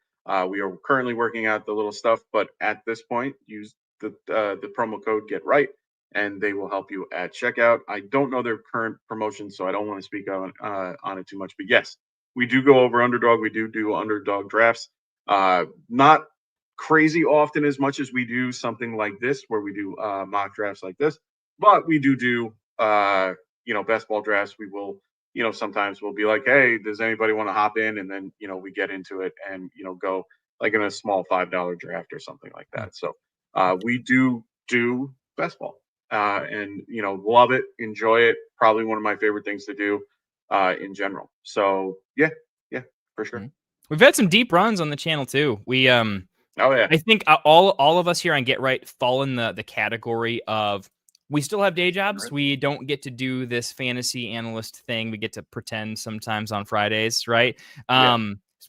We are currently working out the little stuff, but at this point, use the promo code Get Right, and they will help you at checkout. I don't know their current promotion, so I don't want to speak on it too much. But yes, we do go over Underdog. We do Underdog drafts. Not crazy often as much as we do something like this, where we do mock drafts like this. But we do best ball drafts. We will, sometimes we'll be like, hey, does anybody want to hop in? And then, we get into it and, go like in a small $5 draft or something like that. So we do best ball. And love it, enjoy it. Probably one of my favorite things to do in general. So yeah, for sure. We've had some deep runs on the channel too. We I think all of us here on Get Right fall in the category of we still have day jobs. We don't get to do this fantasy analyst thing. We get to pretend sometimes on Fridays, right?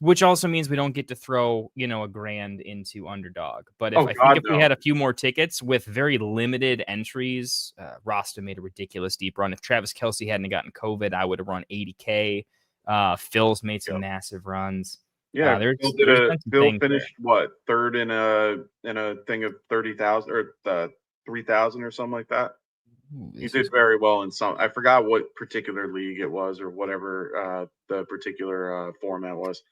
Which also means we don't get to throw, a grand into Underdog. But if we had a few more tickets with very limited entries, Rasta made a ridiculous deep run. If Travis Kelce hadn't gotten COVID, I would have run 80K. Phil's made some massive runs. Yeah, Phil finished third in a thing of 30,000 or 3,000 or something like that. He did very well in some. I forgot what particular league it was or whatever the particular format was.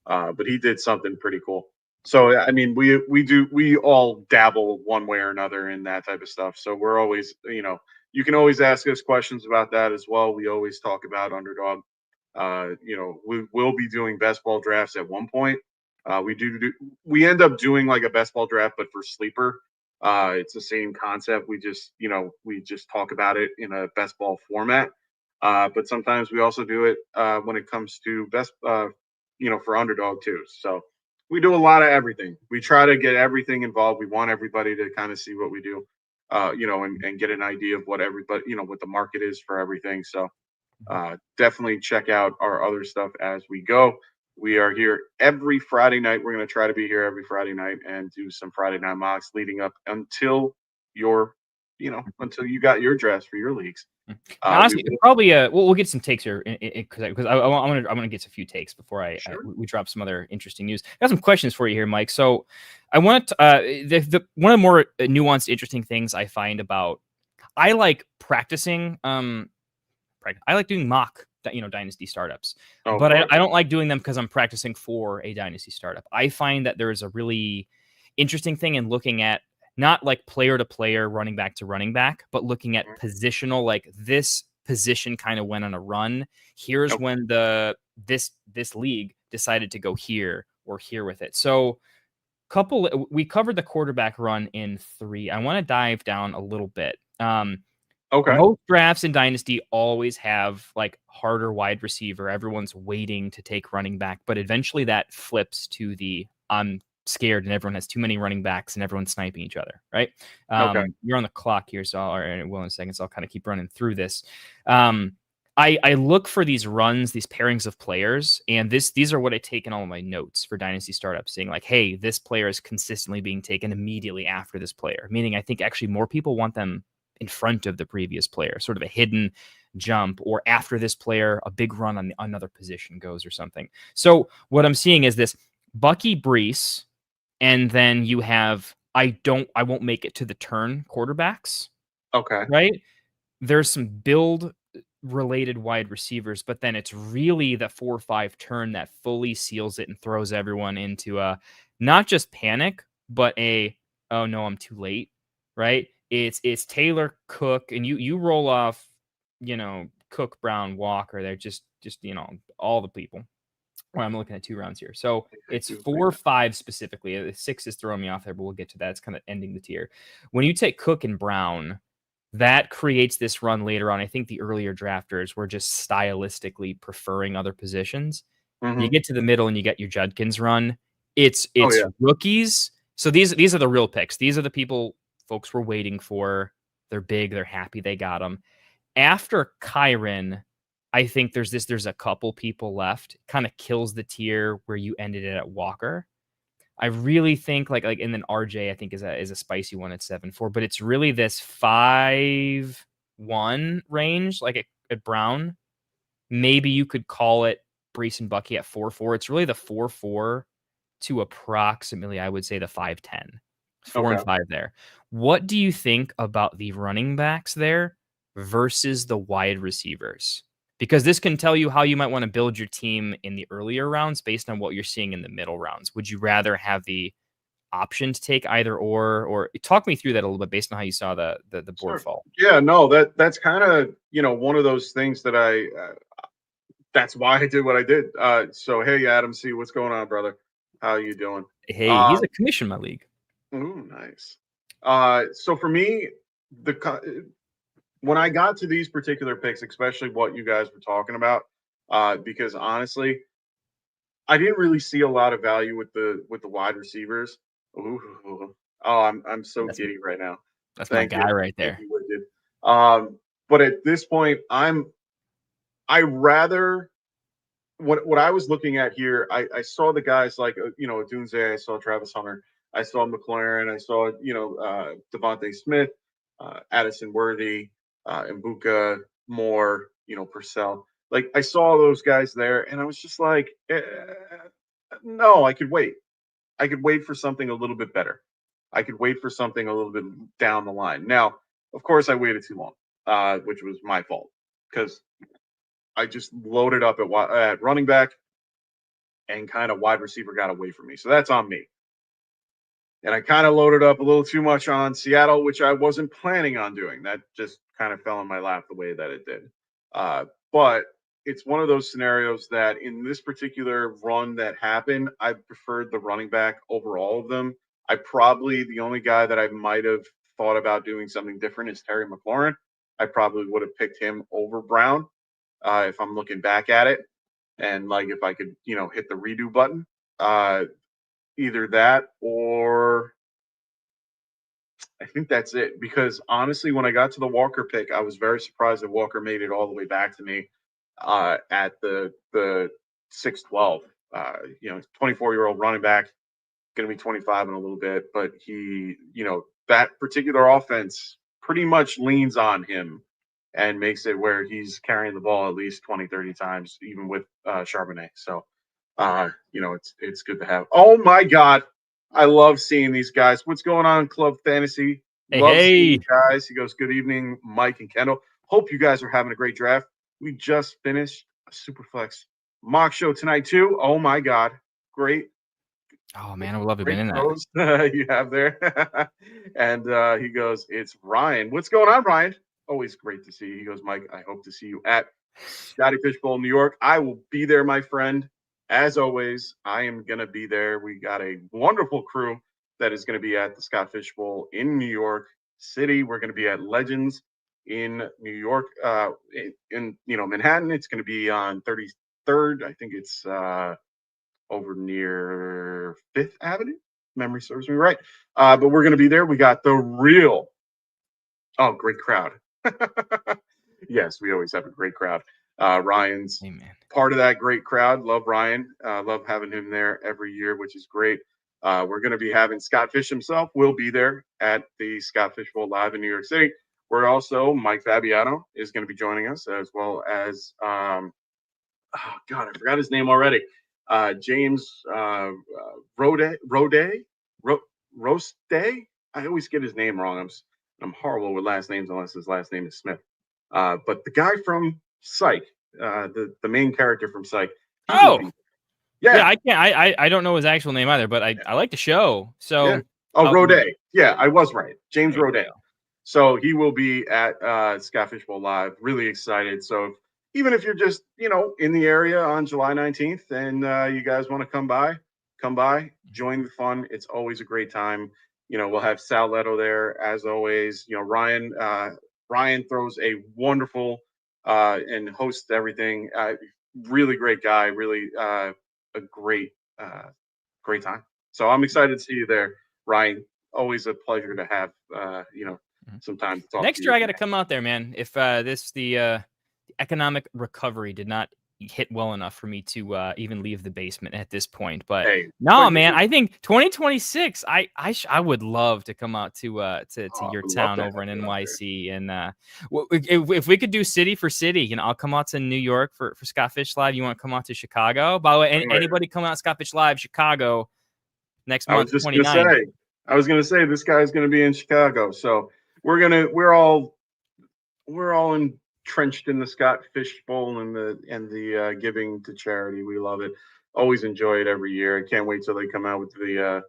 But he did something pretty cool. So, I mean, we all dabble one way or another in that type of stuff. So we're always, you can always ask us questions about that as well. We always talk about Underdog. We will be doing best ball drafts at one point. We end up doing like a best ball draft, but for sleeper. It's the same concept. We just talk about it in a best ball format. But sometimes we also do it when it comes to best, for Underdog too. So we do a lot of everything. We try to get everything involved. We want everybody to kind of see what we do, and get an idea of what everybody, what the market is for everything. So definitely check out our other stuff as we go. We are here every Friday night. We're going to try to be here every Friday night and do some Friday night mocks leading up until until you got your drafts for your leagues. Honestly, probably we'll get some takes here because I want to get a few takes before we drop some other interesting news. I got some questions for you here, Mike. So I want one of the more nuanced, interesting things I find about I like practicing. I like doing mock, dynasty startups, but I don't like doing them because I'm practicing for a dynasty startup. I find that there is a really interesting thing in looking at not like player to player, running back to running back, but looking at positional, like this position kind of went on a run. Here's when this league decided to go here or here with it. So we covered the quarterback run in 3. I want to dive down a little bit. Most drafts in Dynasty always have like harder wide receiver. Everyone's waiting to take running back, but eventually that flips to the I'm scared and everyone has too many running backs and everyone's sniping each other, right? You're on the clock here, so in a second, so I'll kind of keep running through this. I look for these runs, these pairings of players, and these are what I take in all of my notes for Dynasty startups, saying like, hey, this player is consistently being taken immediately after this player, meaning I think actually more people want them in front of the previous player, sort of a hidden jump, or after this player, a big run on another position goes or something. So what I'm seeing is this Bucky Brees, and then you have I won't make it to the turn quarterbacks. Okay. Right? There's some build related wide receivers, but then it's really the 4-5 turn that fully seals it and throws everyone into a not just panic, but oh no, I'm too late. Right? It's Taylor, Cook, and you roll off, Cook, Brown, Walker. They're just all the people. Well, I'm looking at 2 rounds here. So it's 4-5 specifically. 6 is throwing me off there, but we'll get to that. It's kind of ending the tier. When you take Cook and Brown, that creates this run later on. I think the earlier drafters were just stylistically preferring other positions. Mm-hmm. You get to the middle and you get your Judkins run. It's rookies. So these are the real picks. These are the people folks were waiting for. They're big. They're happy they got them. After Kyron, I think there's a couple people left. Kind of kills the tier where you ended it at Walker. I really think like and then RJ I think is a spicy one at 7-4, but it's really this 5-1 range like at Brown. Maybe you could call it Brees and Bucky at 4-4. It's really the 4-4 to approximately I would say the 5-10. 4 and 5 there. What do you think about the running backs there versus the wide receivers? Because this can tell you how you might want to build your team in the earlier rounds based on what you're seeing in the middle rounds. Would you rather have the option to take either or talk me through that a little bit based on how you saw the board fall? Yeah, no, that's kind of, one of those things that that's why I did what I did. So, hey, Adam C, what's going on, brother? How you doing? Hey, he's a commission in my league. Ooh, nice. So for me, when I got to these particular picks, especially what you guys were talking about, because honestly, I didn't really see a lot of value with the wide receivers. Ooh. Oh, I'm so giddy right now. That's my guy right there. But at this point, I rather what I was looking at here. I saw the guys like Dunze, I saw Travis Hunter, I saw McLaren, I saw Devontae Smith, Addison Worthy, Mbuka, Moore, Purcell. Like I saw those guys there, and I was just like, no, I could wait. I could wait for something a little bit better. I could wait for something a little bit down the line. Now, of course, I waited too long, which was my fault because I just loaded up at running back and kind of wide receiver got away from me. So that's on me. And I kind of loaded up a little too much on Seattle, which I wasn't planning on doing. That just kind of fell in my lap the way that it did. But it's one of those scenarios that in this particular run that happened, I preferred the running back over all of them. The only guy that I might have thought about doing something different is Terry McLaurin. I probably would have picked him over Brown. if I'm looking back at it, and like if I could, hit the redo button. Either that or I think that's it. Because honestly, when I got to the Walker pick, I was very surprised that Walker made it all the way back to me at the 6-12. 24-year-old running back, going to be 25 in a little bit, but he, that particular offense pretty much leans on him and makes it where he's carrying the ball at least 20, 30 times, even with Charbonnet. So, it's good to have. Oh my God. I love seeing these guys. What's going on, Club Fantasy? Love seeing you guys. He goes, good evening, Mike and Kendall. Hope you guys are having a great draft. We just finished a SuperFlex mock show tonight too. Oh my God. Great. Oh man, I would love to have been in that. You have there. And he goes, it's Ryan. What's going on, Ryan? Always great to see you. He goes, Mike, I hope to see you at Scotty Fishbowl, New York. I will be there, my friend. As always, I am going to be there. We got a wonderful crew that is going to be at the Scott Fishbowl in New York City. We're going to be at Legends in New York, in Manhattan. It's going to be on 33rd. I think it's over near 5th Avenue. Memory serves me right. But we're going to be there. We got the real. Oh, great crowd. Yes, we always have a great crowd. Ryan's part of that great crowd. Love Ryan. Love having him there every year, which is great. We're going to be having Scott Fish himself. Will be there at the Scott Fish Bowl live in New York City. We're also Mike Fabiano is going to be joining us, as well as oh God, I forgot his name already. James Roste. I always get his name wrong. I'm horrible with last names unless his last name is Smith. But the guy from Psych, the main character from Psych. Oh, yeah. I don't know his actual name either, but I like the show. So, yeah. Rode. Yeah, I was right. James Rode. So he will be at Scott Fishbowl Live. Really excited. So even if you're just in the area on July 19th and you guys want to come by, join the fun. It's always a great time. We'll have Sal Leto there as always. Ryan throws a wonderful and hosts everything. Really great guy. Really a great time. So I'm excited to see you there, Ryan. Always a pleasure to have some time to talk. Next year I got to come out there, man. If the economic recovery did not hit well enough for me to even leave the basement at this point, but no, man, I think 2026. I would love to come out to your town over in NYC, and if we could do city for city, I'll come out to New York for Scott Fish Live. You want to come out to Chicago? By the way, anybody come out Scott Fish Live Chicago next month? I was gonna say this guy's gonna be in Chicago, so we're all entrenched in the Scott Fish Bowl and the giving to charity. We love it. Always enjoy it every year. I can't wait till they come out with the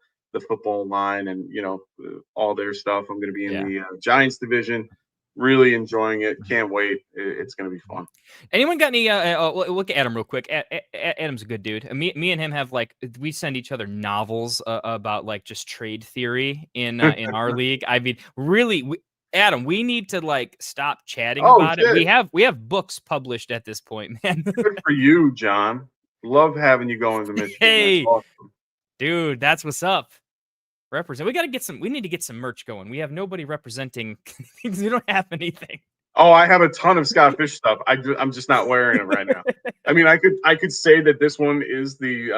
football line and all their stuff. I'm going to be in the Giants division. Really enjoying it. Can't wait. It's going to be fun. Anyone got any? Look at Adam real quick. Adam's a good dude. Me and him have we send each other novels about just trade theory in our league. I mean, really. Adam, we need to stop chatting about it. We have books published at this point, man. Good for you, John. Love having you going to Michigan. Hey, that's awesome. Dude, that's what's up. Represent. We need to get some merch going. We have nobody representing. We don't have anything. Oh, I have a ton of Scott Fish stuff. I'm just not wearing them right now. I mean, I could say that this one is the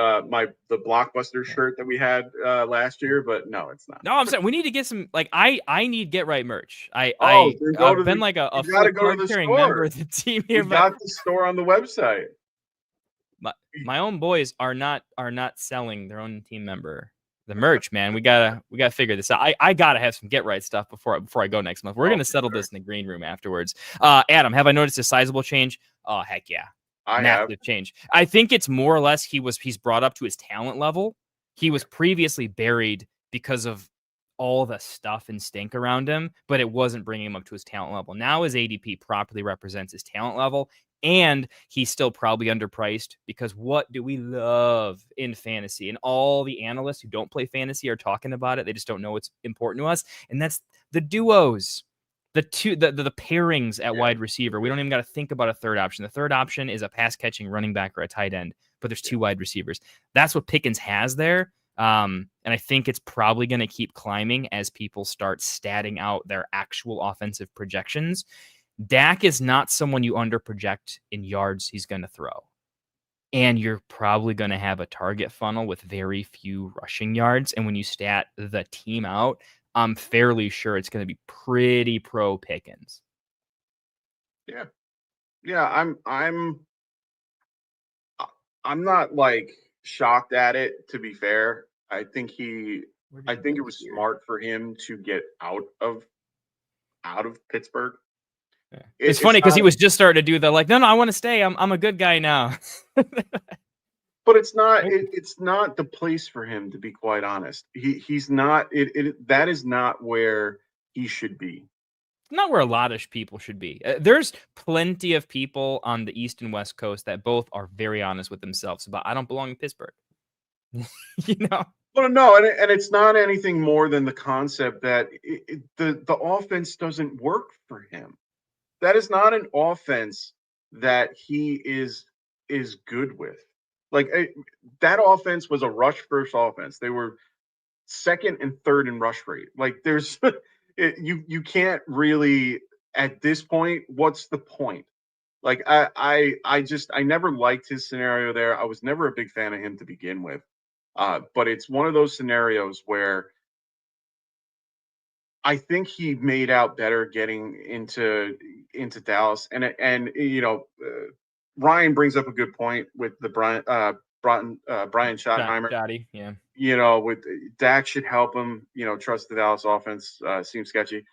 Blockbuster shirt that we had last year, but no, it's not. No, I'm saying we need to get some. I need Get Right merch. I've been a full card-carrying member of the team here. We got the store on the website. My own boys are not selling their own team member the merch, man. We gotta figure this out. I gotta have some Get Right stuff before I go next month. We're gonna settle this in the green room afterwards. Adam, have I noticed a sizable change? Oh heck yeah, massive change. I think it's more or less he's brought up to his talent level. He was previously buried because of all the stuff and stink around him, but it wasn't bringing him up to his talent level. Now his ADP properly represents his talent level. And he's still probably underpriced because what do we love in fantasy? And all the analysts who don't play fantasy are talking about it. They just don't know it's important to us. And that's the duos. the pairings at wide receiver. We don't even got to think about a third option. The third option is a pass catching running back or a tight end, but there's 2 wide receivers. That's what Pickens has there. And I think it's probably going to keep climbing as people start statting out their actual offensive projections. Dak is not someone you under project in yards he's going to throw. And you're probably going to have a target funnel with very few rushing yards. And when you stat the team out, I'm fairly sure it's going to be pretty pro Pickens. Yeah. I'm not like shocked at it, to be fair. I think it was smart for him to get out of Pittsburgh. Yeah. It's funny because he was just starting to do the like, no, I want to stay. I'm a good guy now. But it's not the place for him, to be quite honest. He's not. That is not where he should be. Not where a lot of people should be. There's plenty of people on the East and West Coast that both are very honest with themselves about I don't belong in Pittsburgh. Well, no, and it's not anything more than the concept that the offense doesn't work for him. That is not an offense that he is good with. Like that offense was a rush first offense. They were second and third in rush rate. Like there's you can't really at this point. What's the point? Like I never liked his scenario there. I was never a big fan of him to begin with. But it's one of those scenarios where I think he made out better getting into Dallas, and Ryan brings up a good point with the Brian Schottenheimer. Yeah. With Dak should help him. Trust the Dallas offense. Seems sketchy.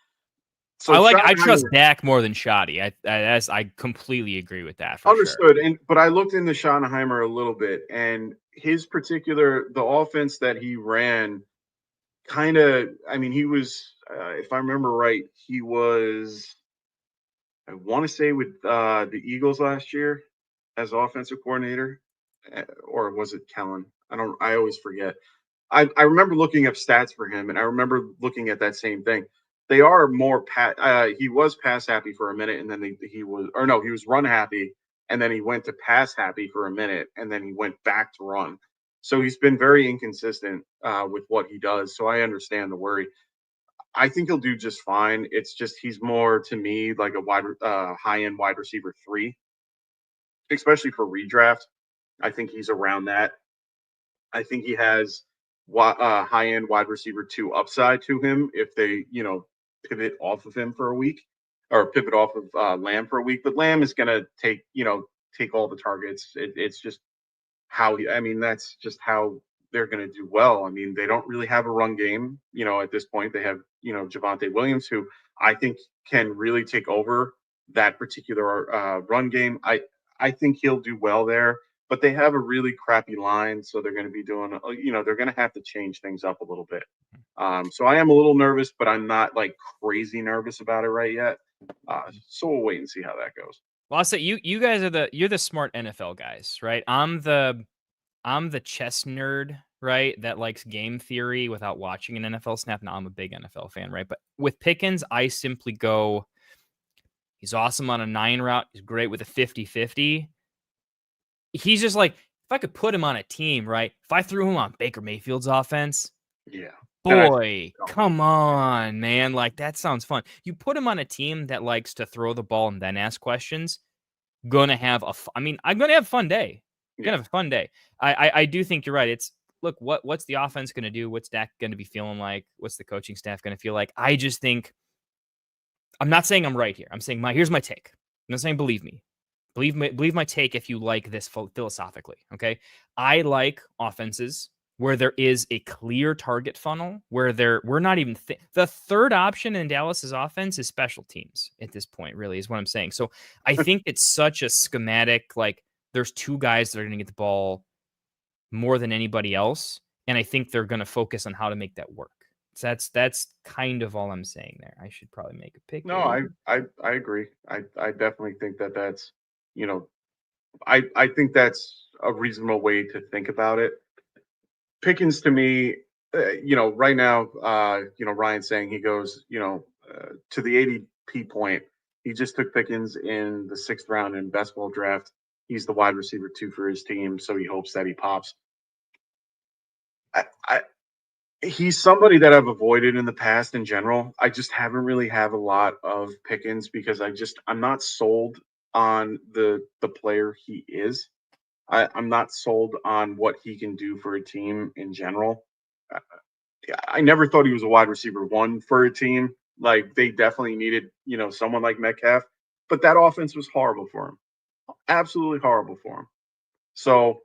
So I trust Dak more than Shoddy. I completely agree with that. Understood. Sure. But I looked into Schottenheimer a little bit, and the offense that he ran, kind of. I mean, he was, if I remember right, he was. I want to say with the Eagles last year as offensive coordinator, or was it Kellen? I always forget. I remember looking up stats for him, and I remember looking at that same thing. They are more he was pass happy for a minute, and then he was run happy, and then he went to pass happy for a minute, and then he went back to run. So he's been very inconsistent with what he does. So I understand the worry. I think he'll do just fine. It's just he's more to me like a high-end wide receiver 3, especially for redraft. I think he's around that. I think he has high-end wide receiver 2 upside to him if they, pivot off of him for a week or pivot off of Lamb for a week. But Lamb is going to take all the targets. It's just that's just how they're going to do well. I mean, they don't really have a run game, at this point. They have, Javonte Williams, who I think can really take over that particular run game. I think he'll do well there, but they have a really crappy line. So they're going to be doing, they're going to have to change things up a little bit. So I am a little nervous, but I'm not like crazy nervous about it right yet. So we'll wait and see how that goes. Well, I'll say you guys you're the smart NFL guys, right? I'm the chess nerd, right? That likes game theory without watching an NFL snap. Now I'm a big NFL fan, right? But with Pickens, I simply go, he's awesome on a 9 route. He's great with a 50-50. He's just like, if I could put him on a team, right? If I threw him on Baker Mayfield's offense, yeah. Boy, come on, man. Like, that sounds fun. You put him on a team that likes to throw the ball and then ask questions, I'm going to have a fun day. Gonna have a fun day. I do think you're right. It's look, what's the offense gonna do? What's Dak gonna be feeling like? What's the coaching staff gonna feel like? I just think I'm not saying I'm right here. I'm saying here's my take. I'm not saying believe me. Believe my take if you like this philosophically. Okay. I like offenses where there is a clear target funnel, where we're not even the third option in Dallas's offense is special teams at this point, really, is what I'm saying. So I think it's such a schematic, like there's 2 guys that are going to get the ball more than anybody else. And I think they're going to focus on how to make that work. So that's kind of all I'm saying there. I should probably make a pick. No, I agree. I definitely think that's, I think that's a reasonable way to think about it. Pickens to me, right now, Ryan's saying he goes, to the point. He just took Pickens in the 6th round in best ball draft. He's the wide receiver 2 for his team, so he hopes that he pops. He's somebody that I've avoided in the past in general. I just haven't really have a lot of Pickens because I'm not sold on the player he is. I'm not sold on what he can do for a team in general. I never thought he was a wide receiver 1 for a team. Like, they definitely needed, someone like Metcalf, but that offense was horrible for him. Absolutely horrible for him. So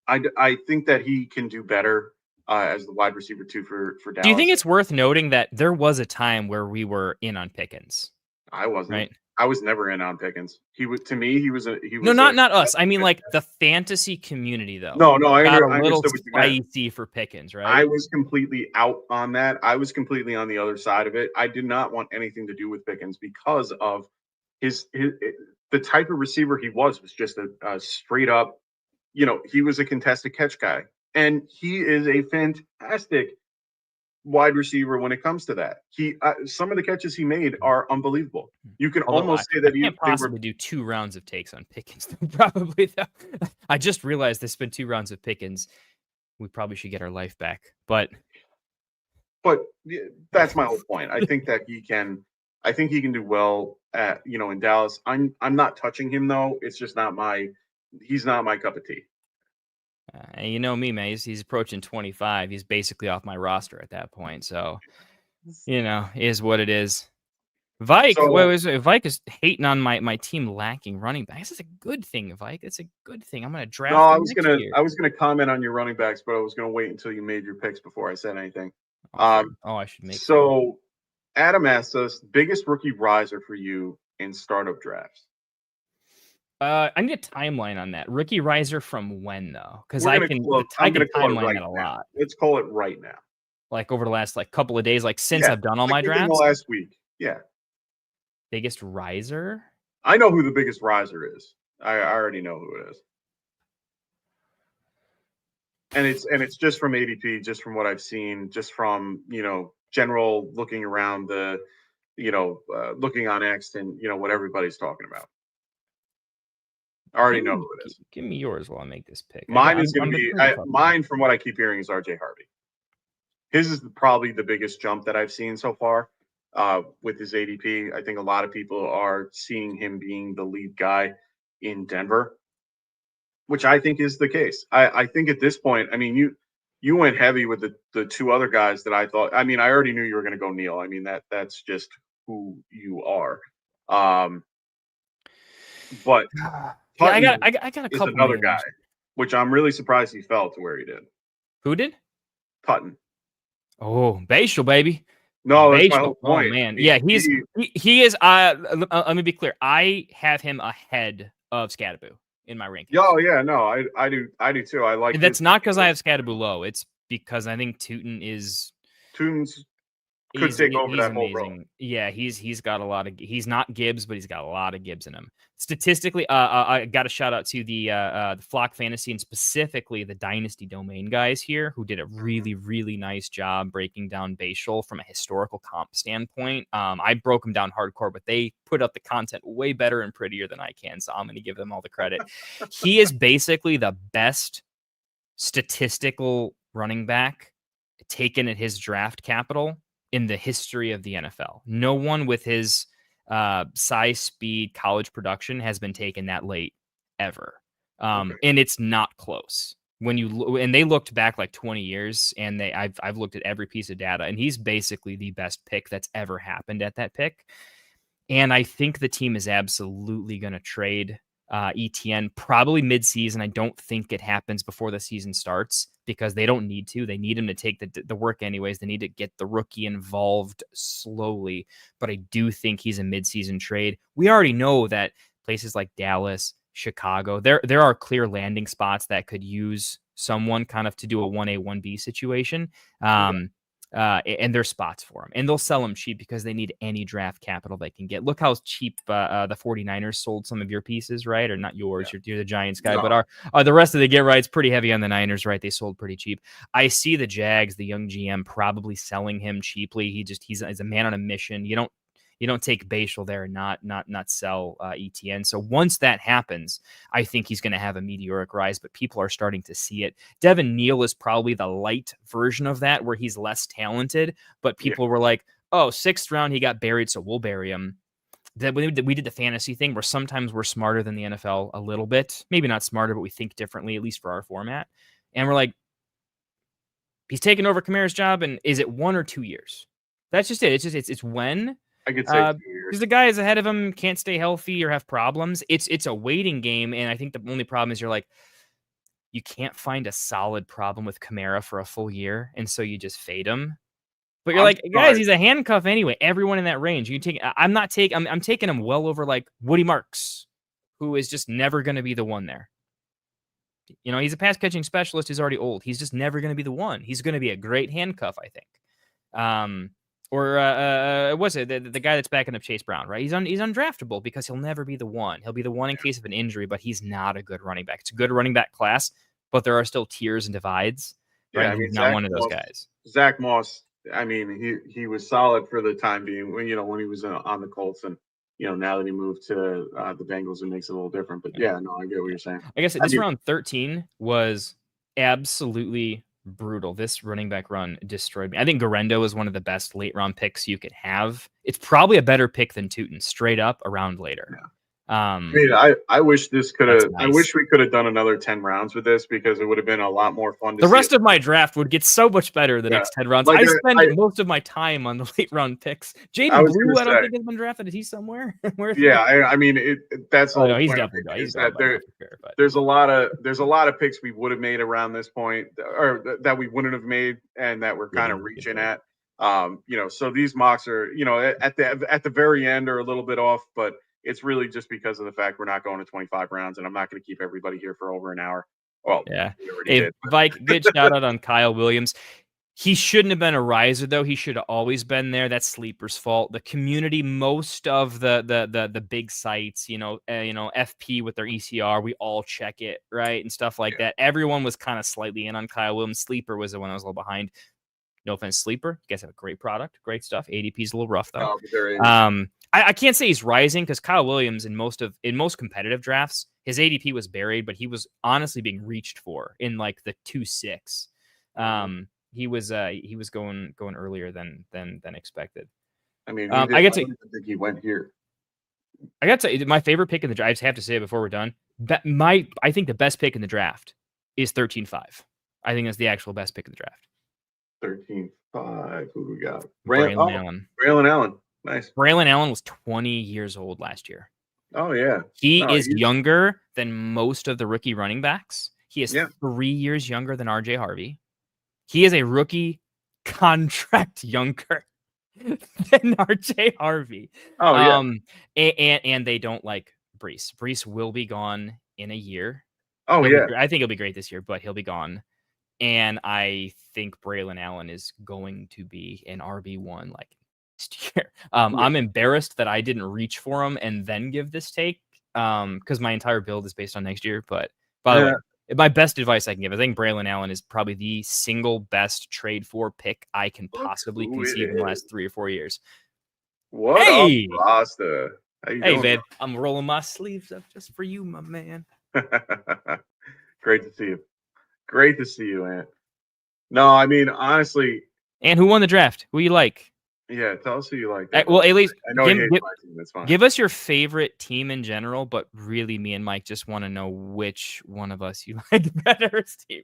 I think that he can do better as the wide receiver 2 for Dallas. Do you think it's worth noting that there was a time where we were in on Pickens? I wasn't. Right? I was never in on Pickens. He was not us. I mean, like the fantasy community, though. No, I got a understood little what you meant. spicy for Pickens, right? I was completely out on that. I was completely on the other side of it. I did not want anything to do with Pickens because of the type of receiver he was just a straight up, he was a contested catch guy, and he is a fantastic wide receiver when it comes to that. Some of the catches he made are unbelievable. You can almost say that I can't possibly do 2 rounds of takes on Pickens. Probably. I just realized there's been 2 rounds of Pickens. We probably should get our life back, but that's my whole point. I think that he can do well at in Dallas. I'm not touching him though. It's just he's not my cup of tea. You know me, man. He's approaching 25. He's basically off my roster at that point. So, is what it is. Vike, Vike is hating on my team lacking running backs. It's a good thing, Vike. It's a good thing. I'm gonna draft. No, I was gonna comment on your running backs, but I was gonna wait until you made your picks before I said anything. I should make. So, Adam asked us, biggest rookie riser for you in startup drafts. I need a timeline on that. Rookie riser from when though? Because I can timeline that a lot. Let's call it right now. Like over the last couple of days, since I've done all my drafts. The last week, yeah. Biggest riser? I know who the biggest riser is. I already know who it is. And it's just from ADP, just from what I've seen, just from general looking around the looking on X and what everybody's talking about. I already know who it is. Give me yours while I make this pick. Mine is going to be mine. From what I keep hearing, is RJ Harvey. His is probably the biggest jump that I've seen so far with his ADP. I think a lot of people are seeing him being the lead guy in Denver, which I think is the case. I think at this point, I mean, you went heavy with the 2 other guys that I thought. I mean, I already knew you were going to go Neal. I mean, that's just who you are. But I got a couple. Another guy, which I'm really surprised he fell to where he did. Who did? Tutton. Oh, Bashal, baby. No, that's my whole point. Oh man, he is. Let me be clear. I have him ahead of Scadaboo in my rankings. Oh yeah, no, I do too. I like. That's not because I have Scadaboo low. It's because I think Tootin's could take over that whole role. Yeah, he's got a lot of. He's not Gibbs, but he's got a lot of Gibbs in him. Statistically, I got a shout out to the Flock Fantasy and specifically the Dynasty Domain guys here who did a really, really nice job breaking down Bashal from a historical comp standpoint. I broke him down hardcore, but they put up the content way better and prettier than I can, so I'm going to give them all the credit. He is basically the best statistical running back taken at his draft capital in the history of the NFL. No one with his size, speed, college production has been taken that late ever. And it's not close. And they looked back 20 years and I've looked at every piece of data and he's basically the best pick that's ever happened at that pick. And I think the team is absolutely going to trade ETN probably mid-season. I don't think it happens before the season starts because they don't need to. They need him to take the work anyways. They need to get the rookie involved slowly. But I do think he's a mid-season trade. We already know that places like Dallas, Chicago, there are clear landing spots that could use someone kind of to do a 1A, 1B situation. And there's spots for him. And they'll sell him cheap because they need any draft capital they can get. Look how cheap the 49ers sold some of your pieces, right? Or not yours, you're the Giants guy. No. But the rest of the get right's pretty heavy on the Niners, right? They sold pretty cheap. I see the Jags, the young GM, probably selling him cheaply. He's a man on a mission. You don't take Bashal there and not sell ETN. So once that happens, I think he's going to have a meteoric rise, but people are starting to see it. Devin Neal is probably the light version of that, where he's less talented, but people were like, oh, 6th round, he got buried, so we'll bury him. That we did the fantasy thing where sometimes we're smarter than the NFL a little bit, maybe not smarter, but we think differently, at least for our format. And we're like, he's taking over Kamara's job, and is it 1 or 2 years? That's just it. It's when. I could say 2 years. Because the guys ahead of him can't stay healthy or have problems. It's a waiting game, and I think the only problem is you can't find a solid problem with Kamara for a full year, and so you just fade him. But you're guys, he's a handcuff anyway. Everyone in that range, you take. I'm taking him well over Woody Marks, who is just never going to be the one there. He's a pass catching specialist. He's already old. He's just never going to be the one. He's going to be a great handcuff, I think. What's it? The guy that's backing up Chase Brown, right? He's undraftable because he'll never be the one. He'll be the one in case of an injury, but he's not a good running back. It's a good running back class, but there are still tiers and divides. Right? Yeah, he's not one of those guys. Zach Moss. I mean, he was solid for the time being when he was on the Colts, and now that he moved to the Bengals, it makes it a little different. But I get what you're saying. I guess this round 13 was absolutely brutal. This running back run destroyed me. I think Garendo is one of the best late round picks you could have. It's probably a better pick than Tootin, straight up around later. Yeah. I wish this could have. Nice. I wish we could have done another 10 rounds with this, because it would have been a lot more fun. The rest of my draft would get so much better the next 10 rounds. I spend most of my time on the late round picks. Jaden Blue, I don't think has been drafted. Is he somewhere? Where's I mean, that's all. No, he's definitely. He's there's a lot of picks we would have made around this point, or that we wouldn't have made, and that we're kind of reaching at. So these mocks are, at the very end are a little bit off, but it's really just because of the fact we're not going to 25 rounds, and I'm not going to keep everybody here for over an hour. Well, yeah. Hey, Mike, good shout out on Kyle Williams. He shouldn't have been a riser, though. He should have always been there. That's Sleeper's fault. The community, most of the big sites, FP with their ECR, we all check it, right, and stuff like that. Everyone was kind of slightly in on Kyle Williams. Sleeper was the one I was a little behind. No offense, Sleeper. You guys have a great product, great stuff. ADP's a little rough though. I can't say he's rising, because Kyle Williams in most competitive drafts, his ADP was buried, but he was honestly being reached for in the 2.6. He was going earlier than expected. I mean, I don't think he went here. I got to my favorite pick in the draft. I just have to say it before we're done. I think the best pick in the draft is 13-5. I think that's the actual best pick of the draft. 13-5. Who we got? Braylon Allen. Braylon Allen. Nice. Braylon Allen was 20 years old last year. Oh, yeah. He's younger than most of the rookie running backs. He is 3 years younger than RJ Harvey. He is a rookie contract younger than RJ Harvey. Oh, yeah. And they don't like Brees. Brees will be gone in a year. Oh, yeah. I think he'll be great this year, but he'll be gone. And I think Braylon Allen is going to be an RB1 next year. I'm embarrassed that I didn't reach for him and then give this take, because my entire build is based on next year. But by the way, my best advice I can give, I think Braylon Allen is probably the single best trade for pick I can possibly conceive in the last 3 or 4 years. What up, Rasta? Hey, man, I'm rolling my sleeves up just for you, my man. Great to see you. Great to see you, Ant. No, I mean, honestly. And who won the draft? Who you like? Yeah, tell us who you like. Well, at least I know you hate my team. That's fine. Give us your favorite team in general, but really, me and Mike just want to know which one of us you like better as team.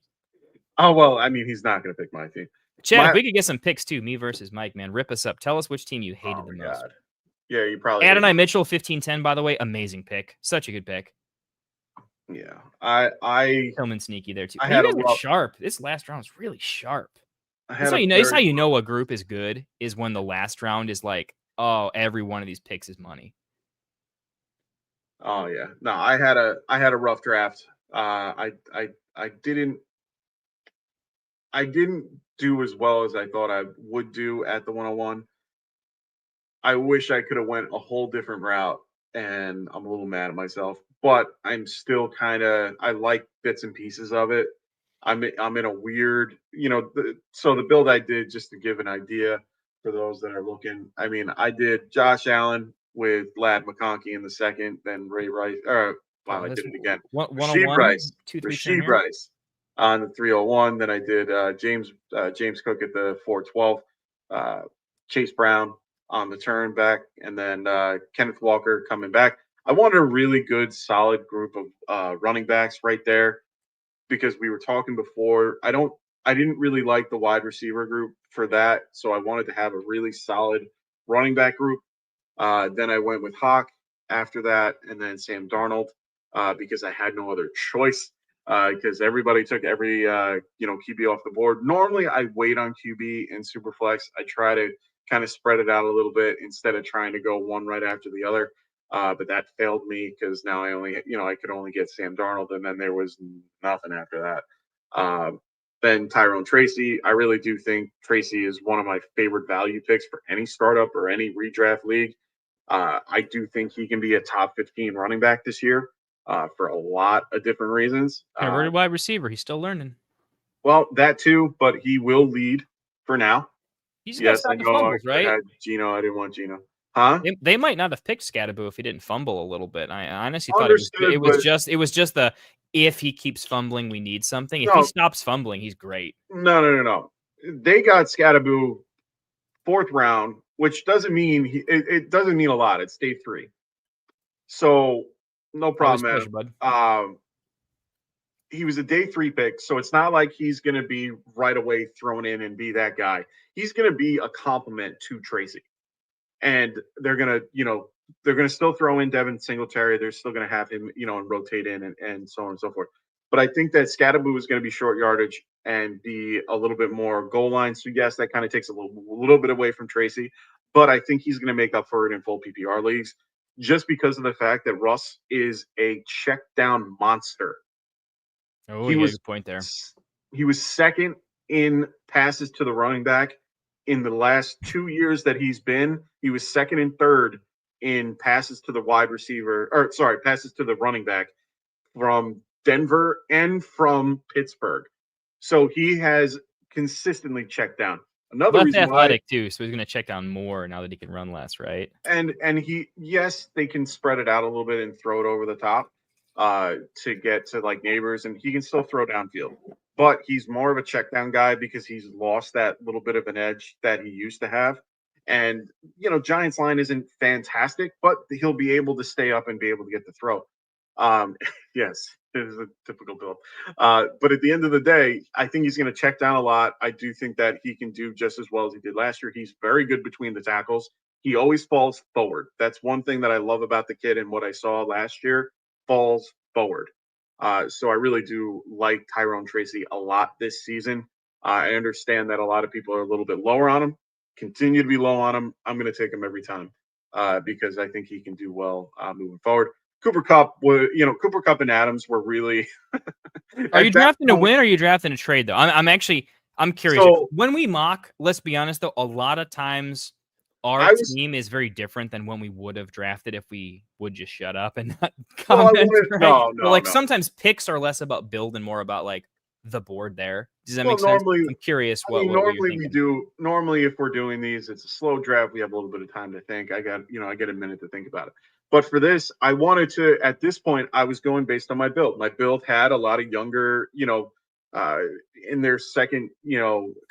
Oh, well, I mean, he's not going to pick my team. Chad, if we could get some picks too, me versus Mike, man, rip us up. Tell us which team you hated the most. God. Yeah, you probably. Adonai Mitchell, 15-10, by the way, amazing pick, such a good pick. Yeah, I Tillman sneaky there too. You guys were sharp. This last round was really sharp. That's how you know a group is good, is when the last round is like, oh, every one of these picks is money. Oh yeah, no, I had a rough draft. I didn't do as well as I thought I would do at the 101. I wish I could have went a whole different route, and I'm a little mad at myself. But I'm still I like bits and pieces of it. I'm in a weird, so the build I did, just to give an idea, for those that are looking. I mean, I did Josh Allen with Lad McConkey in the second, then Ray Rice. Wow, I did it again. Rasheed 101, Rice. 2, 3, Rasheed Rice on the 301. Then I did James Cook at the 412. Chase Brown on the turn back, and then Kenneth Walker coming back. I wanted a really good, solid group of running backs right there because we were talking before. I didn't really like the wide receiver group for that, so I wanted to have a really solid running back group. Then I went with Hawk after that, and then Sam Darnold because I had no other choice because everybody took every QB off the board. Normally, I wait on QB in SuperFlex. I try to kind of spread it out a little bit instead of trying to go one right after the other. But that failed me because now I could only get Sam Darnold, and then there was nothing after that. Then Tyrone Tracy. I really do think Tracy is one of my favorite value picks for any startup or any redraft league. I do think he can be a top 15 running back this year for a lot of different reasons. Converted wide receiver. He's still learning. Well, that too, but he will lead for now. He's got the fumbles, right? I didn't want Gino. Huh? They might not have picked Scatterboo if he didn't fumble a little bit. I honestly thought it was just the if he keeps fumbling, we need something. If he stops fumbling, he's great. No. They got Scatterboo 4th round, which doesn't mean it doesn't mean a lot. It's day 3, so no problem. Pleasure, bud. He was a day 3 pick, so it's not like he's going to be right away thrown in and be that guy. He's going to be a compliment to Tracy. And they're going to still throw in Devin Singletary. They're still going to have him, and rotate in and so on and so forth. But I think that Scatterboo is going to be short yardage and be a little bit more goal line. So, yes, that kind of takes a little bit away from Tracy. But I think he's going to make up for it in full PPR leagues just because of the fact that Russ is a check down monster. Oh, he was a good point there. He was second in passes to the running back. In the last 2 years that he's been, he was second and third in passes to the passes to the running back from Denver and from Pittsburgh. So he has consistently checked down. Another reason athletic too, so he's going to check down more now that he can run less, right? And they can spread it out a little bit and throw it over the top to get to like neighbors, and he can still throw downfield. But he's more of a check down guy because he's lost that little bit of an edge that he used to have. And, Giants line isn't fantastic, but he'll be able to stay up and be able to get the throw. Yes, it is a typical build. But at the end of the day, I think he's going to check down a lot. I do think that he can do just as well as he did last year. He's very good between the tackles. He always falls forward. That's one thing that I love about the kid and what I saw last year, falls forward. So I really do like Tyrone Tracy a lot this season. I understand that a lot of people are a little bit lower on him. Continue to be low on him. I'm going to take him every time because I think he can do well moving forward. Cooper Kupp and Adams were really. Are you drafting to win or are you drafting to trade though? I'm curious. So, when we mock, let's be honest though, a lot of times our team is very different than when we would have drafted if we would just shut up and not comment. No. Sometimes picks are less about build and more about like the board there. Does that make sense? I'm curious normally we do. Normally, if we're doing these, it's a slow draft. We have a little bit of time to think. I get a minute to think about it. But for this, I wanted to. At this point, I was going based on my build. My build had a lot of younger, in their second,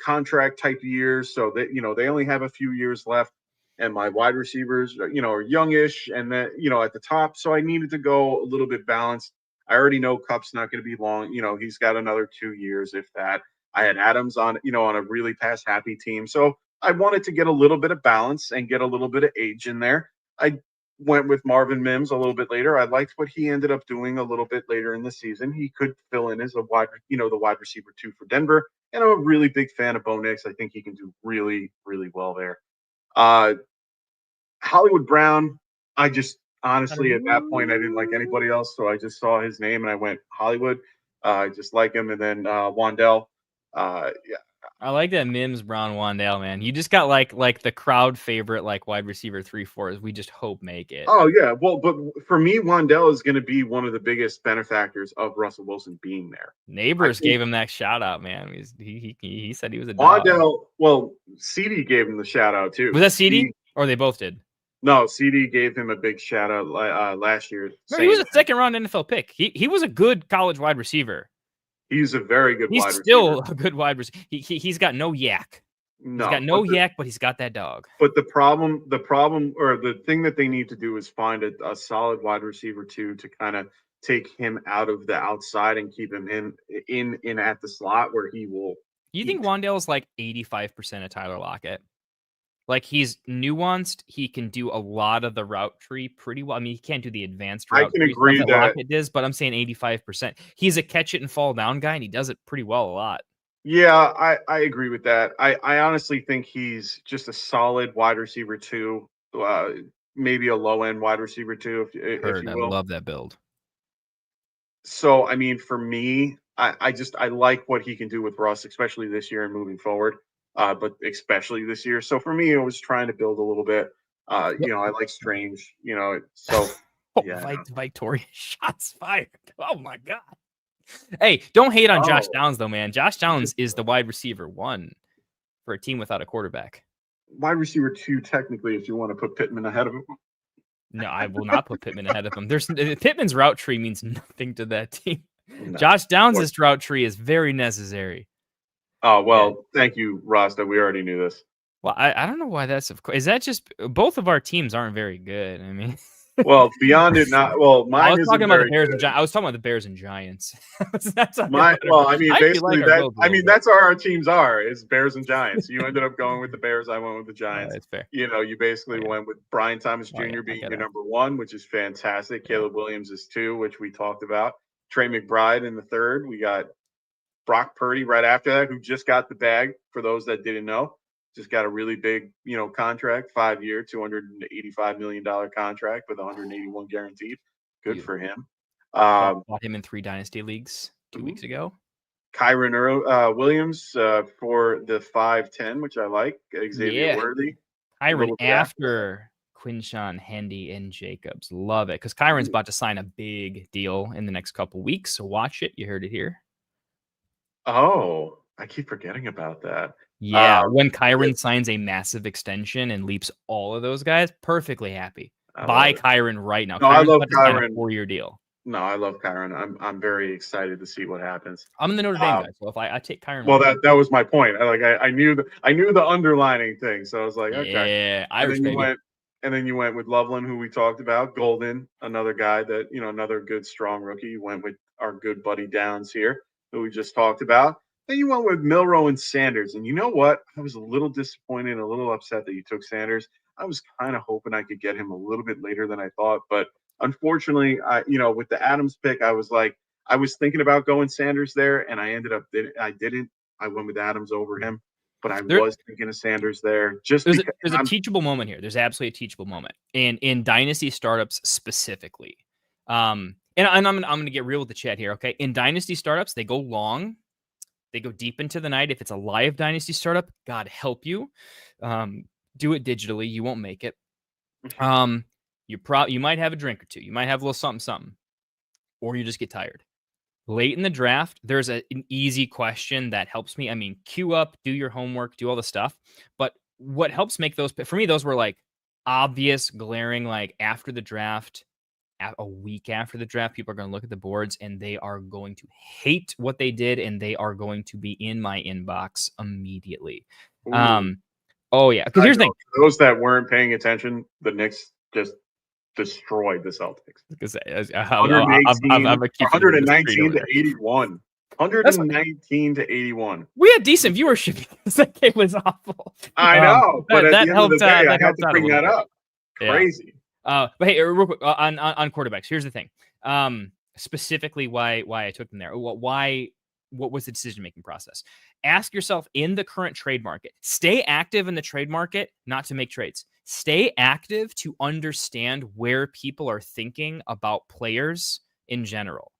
contract type years, so that they only have a few years left. And my wide receivers, are youngish and that, at the top. So I needed to go a little bit balanced. I already know Kupp's not going to be long. He's got another 2 years, if that. I had Adams on a really pass happy team. So I wanted to get a little bit of balance and get a little bit of age in there. I went with Marvin Mims a little bit later. I liked what he ended up doing a little bit later in the season. He could fill in as the wide receiver 2 for Denver. And I'm a really big fan of Bo Nix. I think he can do really, really well there. Hollywood Brown, I just honestly at that point I didn't like anybody else, so I just saw his name and I went Hollywood. I just like him, and then Wandell. I like that Mims Brown Wandale, man. You just got like the crowd favorite, like wide receiver 3-4s. We just hope make it. Oh yeah, well, but for me, Wandell is going to be one of the biggest benefactors of Russell Wilson being there. Neighbors gave him that shout out, man. He said he was a dog. Wandell, well, CD gave him the shout out too. Was that CD or they both did? No, CD gave him a big shout out last year. No, he was a second round NFL pick. He was a good college wide receiver. He's a very good wide receiver. He's still a good wide receiver. He's got no yak. No, he's got no yak, but he's got that dog. But the problem, or the thing that they need to do is find a solid wide receiver too, to kind of take him out of the outside and keep him in at the slot where he will. You think Wandale is like 85% of Tyler Lockett? Like he's nuanced. He can do a lot of the route tree pretty well. I mean, he can't do the advanced route I can agree that Lockett does, but I'm saying 85%. He's a catch it and fall down guy, and he does it pretty well a lot. Yeah, I agree with that. I honestly think he's just a solid wide receiver too. Maybe a low end wide receiver too, if you will. I love that build. So I mean, for me, I like what he can do with Russ, especially this year and moving forward. But especially this year. So for me, I was trying to build a little bit. I like Strange. So yeah. Victoria shots fired. Oh my god. Hey, don't hate on Josh Downs though, man. Josh Downs is the wide receiver 1 for a team without a quarterback. Wide receiver 2, technically, if you want to put Pittman ahead of him. No, I will not put Pittman ahead of him. Pittman's route tree means nothing to that team. No. Josh Downs' route tree is very necessary. Oh, well, Thank you, Rasta. We already knew this. Well, I don't know why that's is that just both of our teams aren't very good. I mean, well, beyond it, not well. Mine I was talking about the very Bears good. and I was talking about the Bears and Giants. That's how our teams are. Is Bears and Giants. You ended up going with the Bears. I went with the Giants. That's fair. You basically went with Brian Thomas Jr. being your number 1, which is fantastic. Caleb Williams is 2, which we talked about. Trey McBride in the 3rd. We got Brock Purdy right after that, who just got the bag. For those that didn't know, just got a really big, contract, 5-year, $285 million contract with 181 guaranteed. Good for him. Bought him in 3 dynasty leagues 2 weeks ago. Kyron Williams for the 5'10", which I like. Xavier Worthy. Kyron after Quinshawn, Hendy, and Jacobs. Love it, because Kyron's about to sign a big deal in the next couple weeks. So watch it. You heard it here. Oh, I keep forgetting about that. Yeah, when Kyron signs a massive extension and leaps all of those guys, perfectly happy. Buy Kyron right now. No, I love Kyron. A 4-year deal. No, I love Kyron. I'm very excited to see what happens. I'm in the Notre Dame guy, so if I take Kyron. Well, that was my point. I knew the underlining thing, so I was like, okay. Yeah, And then you went with Loveland, who we talked about. Golden, another guy that another good strong rookie. You went with our good buddy Downs here, who we just talked about. Then you went with Milroe and Sanders. And you know what? I was a little disappointed, a little upset that you took Sanders. I was kind of hoping I could get him a little bit later than I thought. But unfortunately, with the Adams pick, I was thinking about going Sanders there, and I ended up I didn't. I went with Adams over him. But I was thinking of Sanders there. There's a teachable moment here. There's absolutely a teachable moment. And in dynasty startups specifically. And I'm going to get real with the chat here, okay? In dynasty startups, they go long. They go deep into the night. If it's a live dynasty startup, God help you. Do it digitally. You won't make it. You might have a drink or two. You might have a little something. Or you just get tired. Late in the draft, there's an easy question that helps me. I mean, queue up, do your homework, do all the stuff. But what helps make those, for me, those were like obvious, glaring, like after the draft, a week after the draft, people are going to look at the boards and they are going to hate what they did and they are going to be in my inbox immediately. Oh, yeah. Because here's the thing. For those that weren't paying attention, the Knicks just destroyed the Celtics. Because I'm 119 to 81. 119 to 81. We had decent viewership because that game was awful. I know, but at the end of the day, I had to bring that up. Crazy. Yeah. But hey, real quick on quarterbacks. Here's the thing. Specifically, why I took them there. What was the decision-making process? Ask yourself in the current trade market. Stay active in the trade market, not to make trades. Stay active to understand where people are thinking about players in general,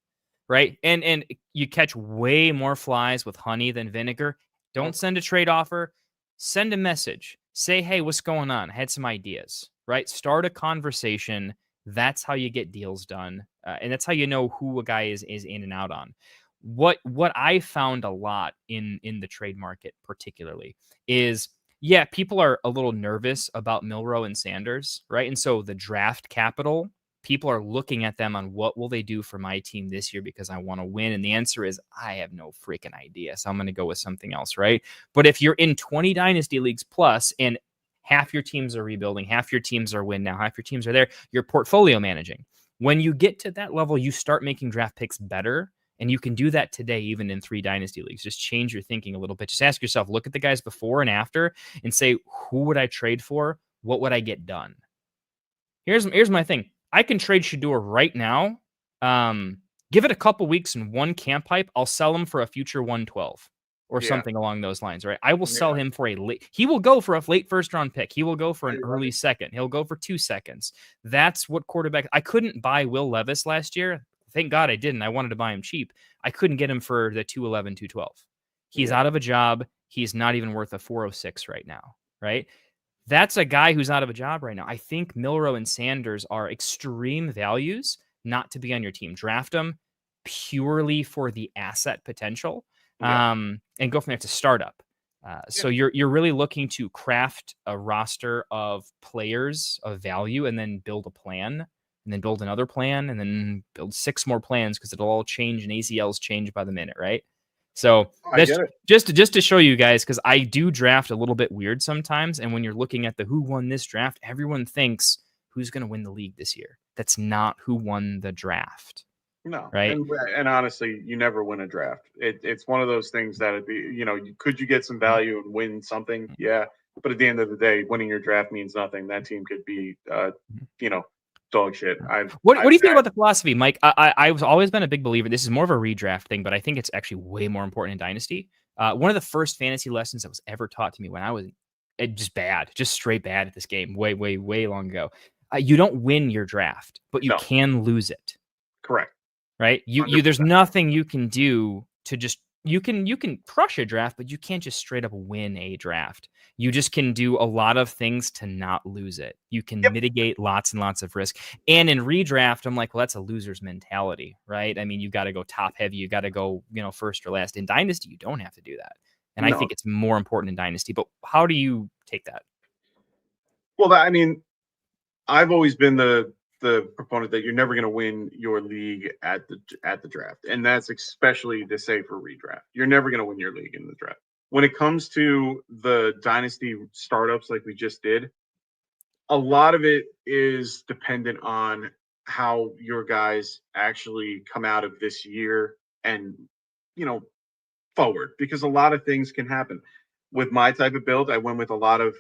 right? And you catch way more flies with honey than vinegar. Don't send a trade offer. Send a message. Say, hey, what's going on? I had some ideas, right? Start a conversation. That's how you get deals done. And that's how you know who a guy is in and out on. What I found a lot in the trade market particularly is, yeah, people are a little nervous about Milroe and Sanders, right? And so the draft capital, people are looking at them on what will they do for my team this year because I want to win. And the answer is, I have no freaking idea. So I'm going to go with something else, right? But if you're in 20 dynasty leagues plus and half your teams are rebuilding, half your teams are win now, half your teams are there, you're portfolio managing. When you get to that level, you start making draft picks better. And you can do that today, even in 3 dynasty leagues. Just change your thinking a little bit. Just ask yourself, look at the guys before and after and say, who would I trade for? What would I get done? Here's my thing. I can trade Shador right now. Give it a couple weeks and one camp hype. I'll sell him for a future 112 or something along those lines, right? I will sell him for he will go for a late first round pick. He will go for an early second. He'll go for 2 seconds. That's what quarterback. I couldn't buy Will Levis last year. Thank God I didn't. I wanted to buy him cheap. I couldn't get him for the 211, 212. He's out of a job. He's not even worth a 406 right now, right? That's a guy who's out of a job right now. I think Milroe and Sanders are extreme values not to be on your team. Draft them purely for the asset potential, and go from there to startup. So you're really looking to craft a roster of players of value and then build a plan and then build another plan and then build 6 more plans because it'll all change and ACLs change by the minute, right? So that's just to show you guys, because I do draft a little bit weird sometimes. And when you're looking at the who won this draft, everyone thinks who's going to win the league this year. That's not who won the draft. No, right? And honestly, you never win a draft. It's one of those things that could you get some value and win something? Yeah, but at the end of the day, winning your draft means nothing. That team could be, dog shit. What do you think about the philosophy, Mike? I've always been a big believer. This is more of a redraft thing, but I think it's actually way more important in Dynasty. One of the first fantasy lessons that was ever taught to me when I was just straight bad at this game, way, way, way long ago. You don't win your draft, but you can lose it. Correct. Right? There's nothing you can do to just you can crush a draft, but you can't just straight up win a draft. You just can do a lot of things to not lose it. You can mitigate lots and lots of risk. And in redraft, I'm like, well, that's a loser's mentality, right? I mean, you got to go top heavy. You got to go, first or last. In Dynasty, you don't have to do that. And I think it's more important in Dynasty. But how do you take that? Well, I've always been the proponent that you're never going to win your league at the draft. And that's especially to say for redraft. You're never going to win your league in the draft. When it comes to the Dynasty startups like we just did, a lot of it is dependent on how your guys actually come out of this year and, forward, because a lot of things can happen. With my type of build, I went with a lot of,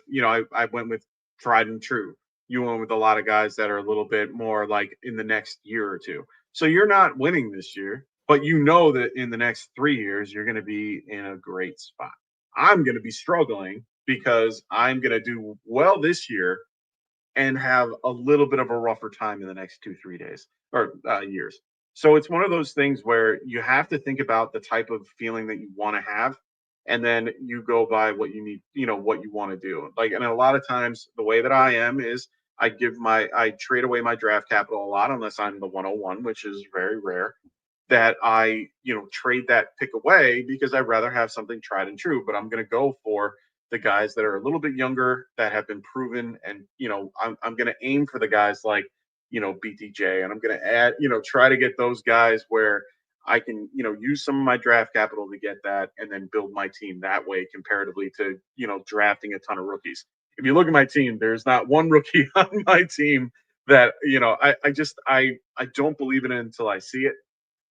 I went with tried and true. You went with a lot of guys that are a little bit more like in the next year or two. So you're not winning this year, but you know that in the next 3 years, you're going to be in a great spot. I'm going to be struggling because I'm going to do well this year and have a little bit of a rougher time in the next 2-3 days or years. So it's one of those things where you have to think about the type of feeling that you want to have. And then you go by what you need, what you want to do. And a lot of times the way that I am is I trade away my draft capital a lot, unless I'm the 101, which is very rare, that I, trade that pick away because I'd rather have something tried and true. But I'm going to go for the guys that are a little bit younger that have been proven. And, I'm going to aim for the guys like, BTJ, and I'm going to add, try to get those guys where I can, use some of my draft capital to get that and then build my team that way comparatively to, drafting a ton of rookies. If you look at my team, there's not one rookie on my team that, I don't believe in it until I see it.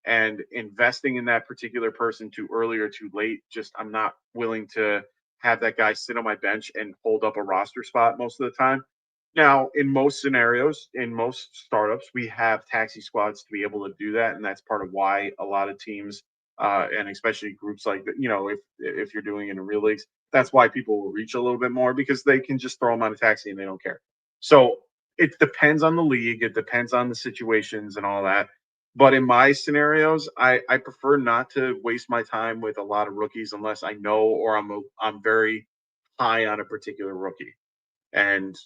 And investing in that particular person too early or too late, I'm not willing to have that guy sit on my bench and hold up a roster spot most of the time. Now, in most scenarios, in most startups, we have taxi squads to be able to do that. And that's part of why a lot of teams, and especially groups like, if you're doing it in real leagues, that's why people will reach a little bit more, because they can just throw them on a taxi and they don't care. So it depends on the league. It depends on the situations and all that. But in my scenarios, I prefer not to waste my time with a lot of rookies unless I know or I'm very high on a particular rookie. And,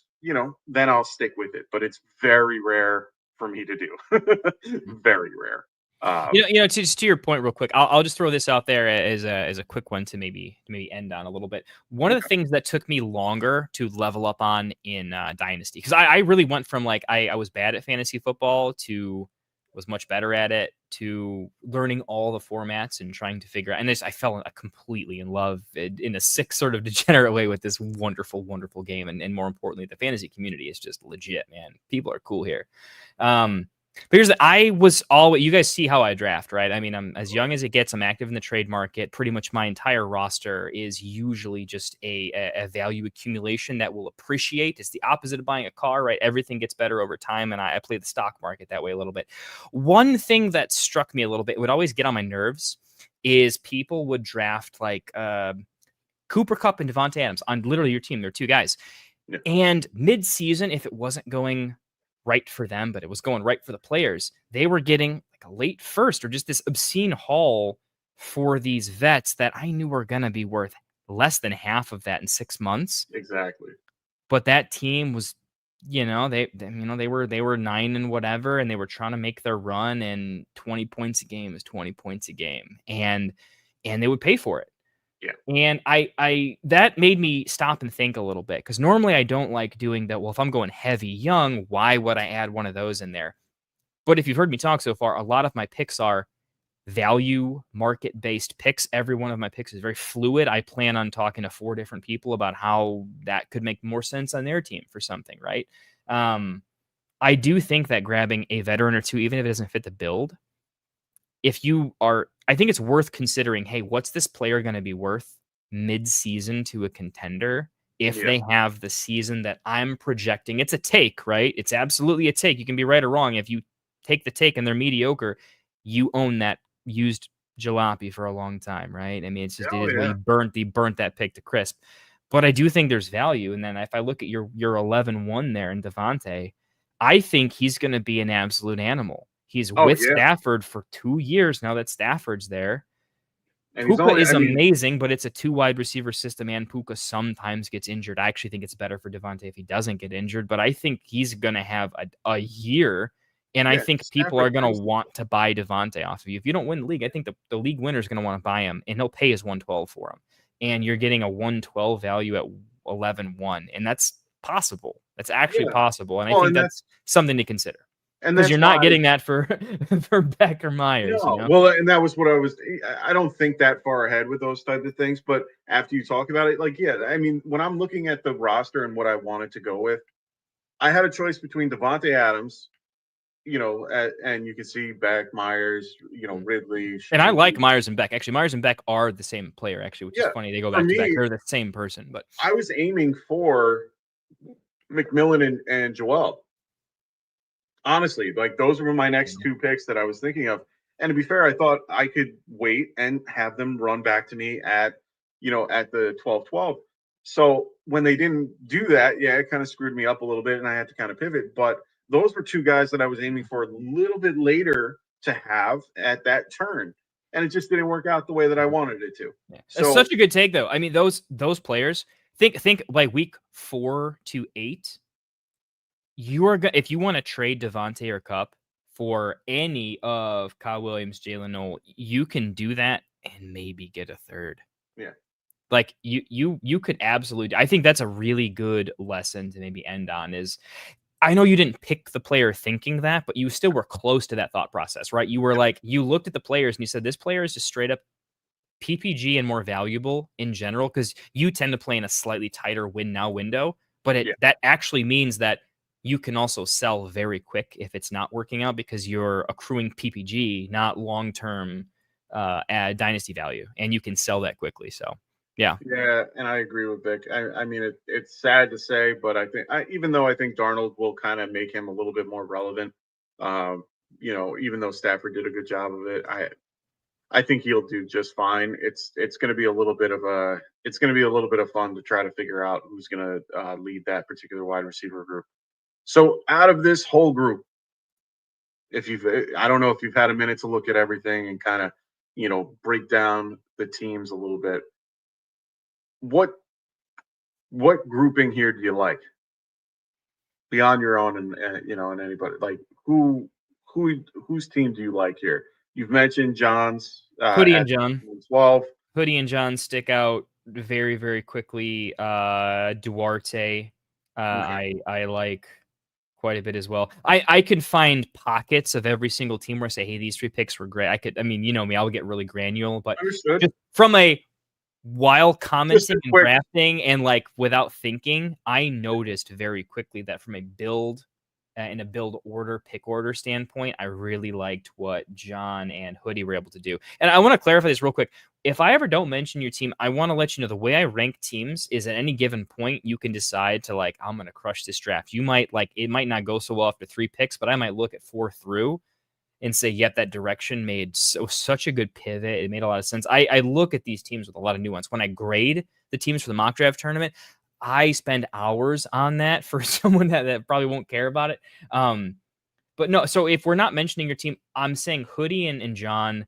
then I'll stick with it. But it's very rare for me to do. Very rare. To your point, real quick, I'll just throw this out there as a quick one to maybe end on a little bit. One of the things that took me longer to level up on in Dynasty, because I really went from like I was bad at fantasy football to was much better at it to learning all the formats and trying to figure out. And I fell completely in love in a sick sort of degenerate way with this wonderful, wonderful game. And more importantly, the fantasy community is just legit, man. People are cool here. But I was always, you guys see how I draft, right? I mean, I'm as young as it gets. I'm active in the trade market. Pretty much my entire roster is usually just a value accumulation that will appreciate. It's the opposite of buying a car, right? Everything gets better over time. And I play the stock market that way a little bit. One thing that struck me a little bit, would always get on my nerves, is people would draft like Cooper Kupp and Devontae Adams on literally your team. They're two guys. Yeah. And mid-season, if it wasn't going right for them, but it was going right for the players, they were getting like a late first or just this obscene haul for these vets that I knew were going to be worth less than half of that in 6 months. Exactly. But that team was, they were 9 and whatever, and they were trying to make their run, and 20 points a game is 20 points a game. And they would pay for it. Yeah. And I that made me stop and think a little bit, because normally I don't like doing that. Well, if I'm going heavy young, why would I add one of those in there? But if you've heard me talk so far, a lot of my picks are value market based picks. Every one of my picks is very fluid. I plan on talking to 4 different people about how that could make more sense on their team for something, right? I do think that grabbing a veteran or 2, even if it doesn't fit the build, I think it's worth considering, hey, what's this player going to be worth mid-season to a contender if they have the season that I'm projecting? It's a take, right? It's absolutely a take. You can be right or wrong. If you take the take and they're mediocre, you own that used jalopy for a long time, right? I mean, it's just you burnt that pick to crisp. But I do think there's value. And then if I look at your 11-1 there in Devontae, I think he's going to be an absolute animal. He's with Stafford for 2 years now that Stafford's there. And Puka is amazing, but it's a 2 wide receiver system, and Puka sometimes gets injured. I actually think it's better for Devontae if he doesn't get injured, but I think he's going to have a year, and I think people are going to want to buy Devontae off of you. If you don't win the league, I think the league winner is going to want to buy him, and he'll pay his 112 for him. And you're getting a 112 value at 11-1, and that's possible. That's actually possible, and I think that's something to consider. Because you're not getting that for Beck or Myers. No. Well, and that was what I don't think that far ahead with those type of things. But after you talk about it, I mean, when I'm looking at the roster and what I wanted to go with, I had a choice between Devontae Adams, and you can see Beck, Myers, Ridley. And I like Myers and Beck. Actually, Myers and Beck are the same player, actually, which is funny. They go back to back. They're the same person. But I was aiming for McMillan and Joel. Honestly, those were my next 2 picks that I was thinking of. And to be fair, I thought I could wait and have them run back to me at the 12-12. So when they didn't do that, it kind of screwed me up a little bit, and I had to kind of pivot. But those were 2 guys that I was aiming for a little bit later to have at that turn. And it just didn't work out the way that I wanted it to. Yeah. So, it's such a good take, though. I mean, those players, think like week 4 to 8. If you want to trade Devontae or Kupp for any of Kyle Williams, Jalen Noel, you can do that and maybe get a third. Yeah. Like you could absolutely. I think that's a really good lesson to maybe end on. Is I know you didn't pick the player thinking that, but you still were close to that thought process, right? You were you looked at the players and you said, this player is just straight up PPG and more valuable in general, because you tend to play in a slightly tighter win now window, but that actually means that you can also sell very quick if it's not working out, because you're accruing PPG, not long-term dynasty value, and you can sell that quickly. So, yeah. Yeah, and I agree with Vic. I mean, it's sad to say, but I think even though I think Darnold will kind of make him a little bit more relevant, even though Stafford did a good job of it, I think he'll do just fine. It's going to be a little bit of fun to try to figure out who's going to lead that particular wide receiver group. So out of this whole group, I don't know if you've had a minute to look at everything and kind of, break down the teams a little bit. What grouping here do you like beyond your own and anybody, like whose team do you like here? You've mentioned John's Hoodie and at John. 12. Hoodie and John stick out very, very quickly. Duarte, Okay. I like quite a bit as well. I can find pockets of every single team where I say, hey, these 3 picks were great. I mean, you know me, I'll get really granular, but Understood. just from while commenting and quick- drafting and like without thinking, I noticed very quickly that from a build in a build order, pick order standpoint, I really liked what John and Hoodie were able to do. And I want to clarify this real quick. If I ever don't mention your team, I want to let you know the way I rank teams is at any given point, you can decide to like, I'm going to crush this draft. You might it might not go so well after 3 picks, but I might look at 4 through and say, yep, that direction made such a good pivot. It made a lot of sense. I look at these teams with a lot of nuance. When I grade the teams for the mock draft tournament, I spend hours on that for someone that probably won't care about it. But no, so if we're not mentioning your team, I'm saying Hoodie and John,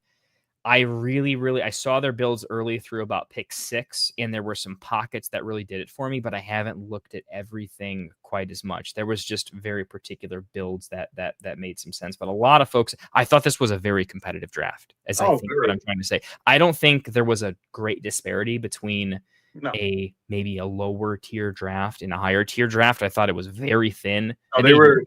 I really, I saw their builds early through about pick 6, and there were some pockets that really did it for me, but I haven't looked at everything quite as much. There was just very particular builds that made some sense, but a lot of folks, I thought this was a very competitive draft, I think what I'm trying to say. I don't think there was a great disparity between maybe a lower tier draft and a higher tier draft. I thought it was very thin. They were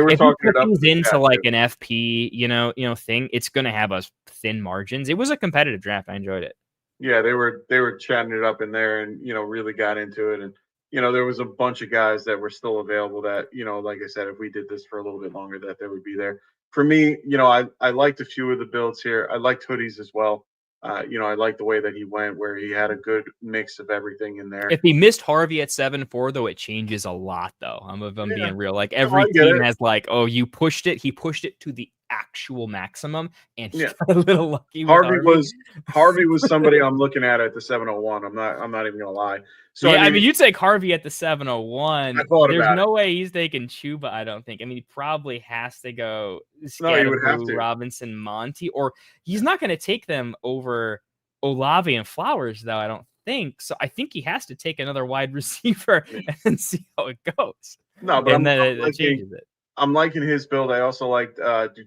if talking you put it up things into like an FP, thing, it's going to have a thin margins. It was a competitive draft. I enjoyed it. Yeah, they were chatting it up in there and really got into it. And there was a bunch of guys that were still available that like I said, if we did this for a little bit longer, that they would be there. For me, I liked a few of the builds here. I liked Hoodies as well. I like the way that he went, where he had a good mix of everything in there. If he missed Harvey at 7-4, though, it changes a lot, though. I'm being real. Like every team has like, oh, you pushed it. He pushed it to the actual maximum, and he got a little lucky. Harvey was somebody I'm looking at the 701. I'm not even gonna lie. So yeah, I mean, you take Harvey at the 701. There's no way he's taking Chuba. I don't think. I mean, he probably has to go Scatterboo, Robinson, Monty, or he's not going to take them over Olave and Flowers, though. I don't think so. I think he has to take another wide receiver and see how it goes. No, but and then it changes it. I'm liking his build. I also liked Duarte.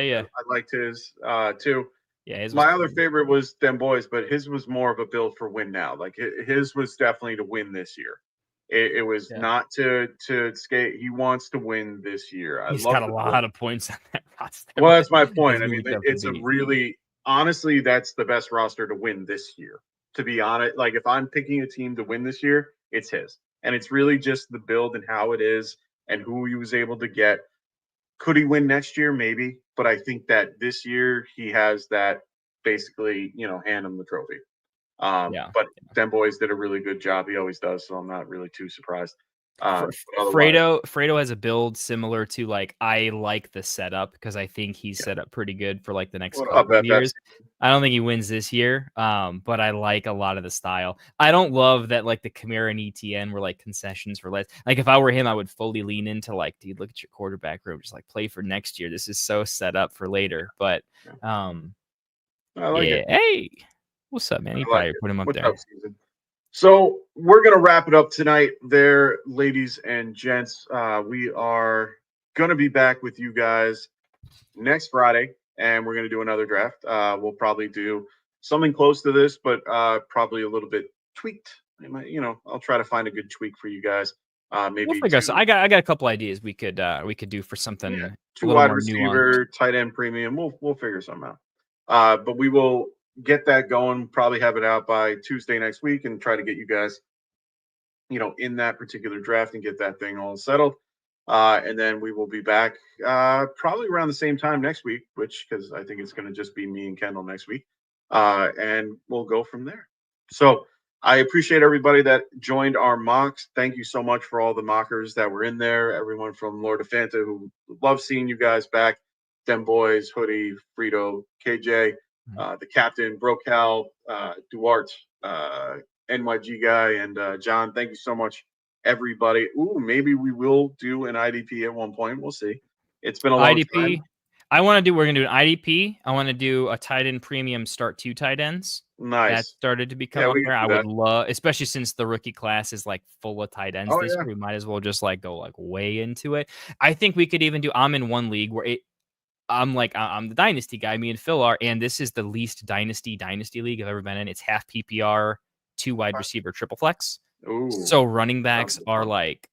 Yeah, I liked his too. Yeah, my other favorite was Them Boys, but his was more of a build for win now. Like his was definitely to win this year. It was not to skate. He wants to win this year. He's got a lot of points on that roster. Well, that's my point. I mean, it's a really, honestly, that's the best roster to win this year. To be honest, like if I'm picking a team to win this year, it's his. And it's really just the build and how it is and who he was able to get. Could he win next year? Maybe. But I think that this year he has that basically, hand him the trophy. But Them Boys did a really good job. He always does. So I'm not really too surprised. Fredo has a build similar to like, I like the setup because I think he's set up pretty good for like the next couple of years. I don't think he wins this year, but I like a lot of the style. I don't love that like the Kamara and ETN were like concessions for less. Like if I were him, I would fully lean into like, dude, look at your quarterback room, just like play for next year. This is so set up for later. But I like it. Hey, what's up, man? You probably put him up there. So we're going to wrap it up tonight there, ladies and gents. We are going to be back with you guys next Friday, and we're going to do another draft. We'll probably do something close to this, but probably a little bit tweaked. I'll try to find a good tweak for you guys. Maybe we'll figure I got a couple ideas we could do for something. 2 wide receiver, tight end premium. We'll figure something out. But we will get that going, probably have it out by Tuesday next week and try to get you guys, in that particular draft and get that thing all settled. And then we will be back probably around the same time next week, because I think it's going to just be me and Kendall next week. And we'll go from there. So I appreciate everybody that joined our mocks. Thank you so much for all the mockers that were in there. Everyone from Lord of Fanta who loves seeing you guys back. Them Boys, Hoodie, Frito, KJ. The captain, Brocal, Duarte, NYG guy, and John. Thank you so much, everybody. Ooh, maybe we will do an IDP at one point. We'll see. It's been a long IDP. time. We're going to do an IDP. I want to do a tight end premium start 2 tight ends. Nice. That started to become Yeah, up we there. can I do would that. love, especially since the rookie class is like full of tight ends Oh, this yeah. year. We might as well just like go like way into it. I think we could even do, I'm in one league where I'm the dynasty guy, me and Phil are, and this is the least dynasty league I've ever been in. It's half PPR, 2 wide receiver, triple flex. Ooh. So running backs Sounds are fun. like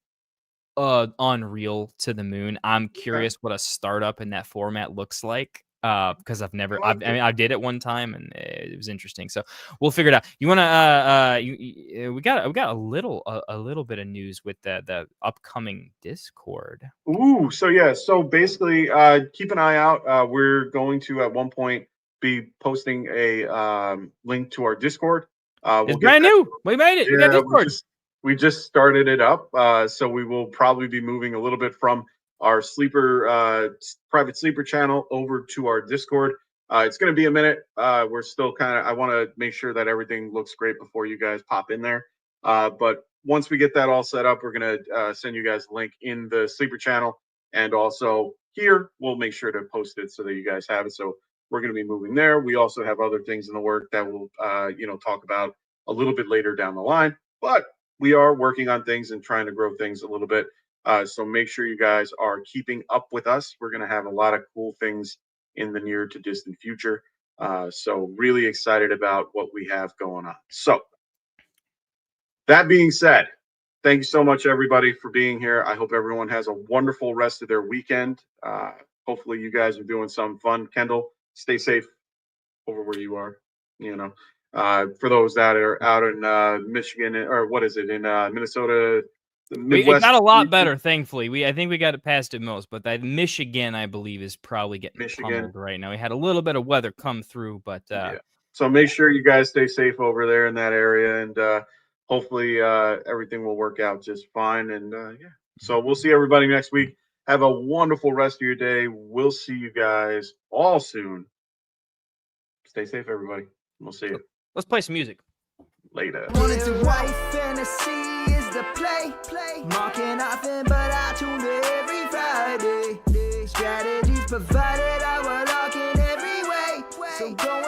unreal to the moon. I'm curious what a startup in that format looks like. Because I did it one time and it was interesting. So we'll figure it out. You want to we got a little bit of news with the upcoming Discord. Ooh, so basically, keep an eye out. We're going to at one point be posting a link to our Discord. It's brand new. We made it. We got Discord. We just started it up, so we will probably be moving a little bit from our private sleeper channel over to our Discord. It's going to be a minute. We're still I want to make sure that everything looks great before you guys pop in there. But once we get that all set up, we're going to send you guys a link in the sleeper channel. And also here, we'll make sure to post it so that you guys have it. So we're going to be moving there. We also have other things in the work that we'll, talk about a little bit later down the line. But we are working on things and trying to grow things a little bit. So make sure you guys are keeping up with us. We're going to have a lot of cool things in the near to distant future. So really excited about what we have going on. So that being said, thank you so much, everybody, for being here. I hope everyone has a wonderful rest of their weekend. Hopefully you guys are doing something fun. Kendall, stay safe over where you are, for those that are out in Michigan, or what is it, in Minnesota, the Midwest. It got a lot better, thankfully. I think we got it past it most, but that Michigan, I believe, is probably getting pummeled right now. We had a little bit of weather come through, but So make sure you guys stay safe over there in that area, and hopefully everything will work out just fine. And so we'll see everybody next week. Have a wonderful rest of your day. We'll see you guys all soon. Stay safe, everybody. We'll see you. Let's play some music. Later. Wanted to white fantasy is the play. Marking nothing, but I tune in every Friday. Strategies provided, I will lock in every way. So go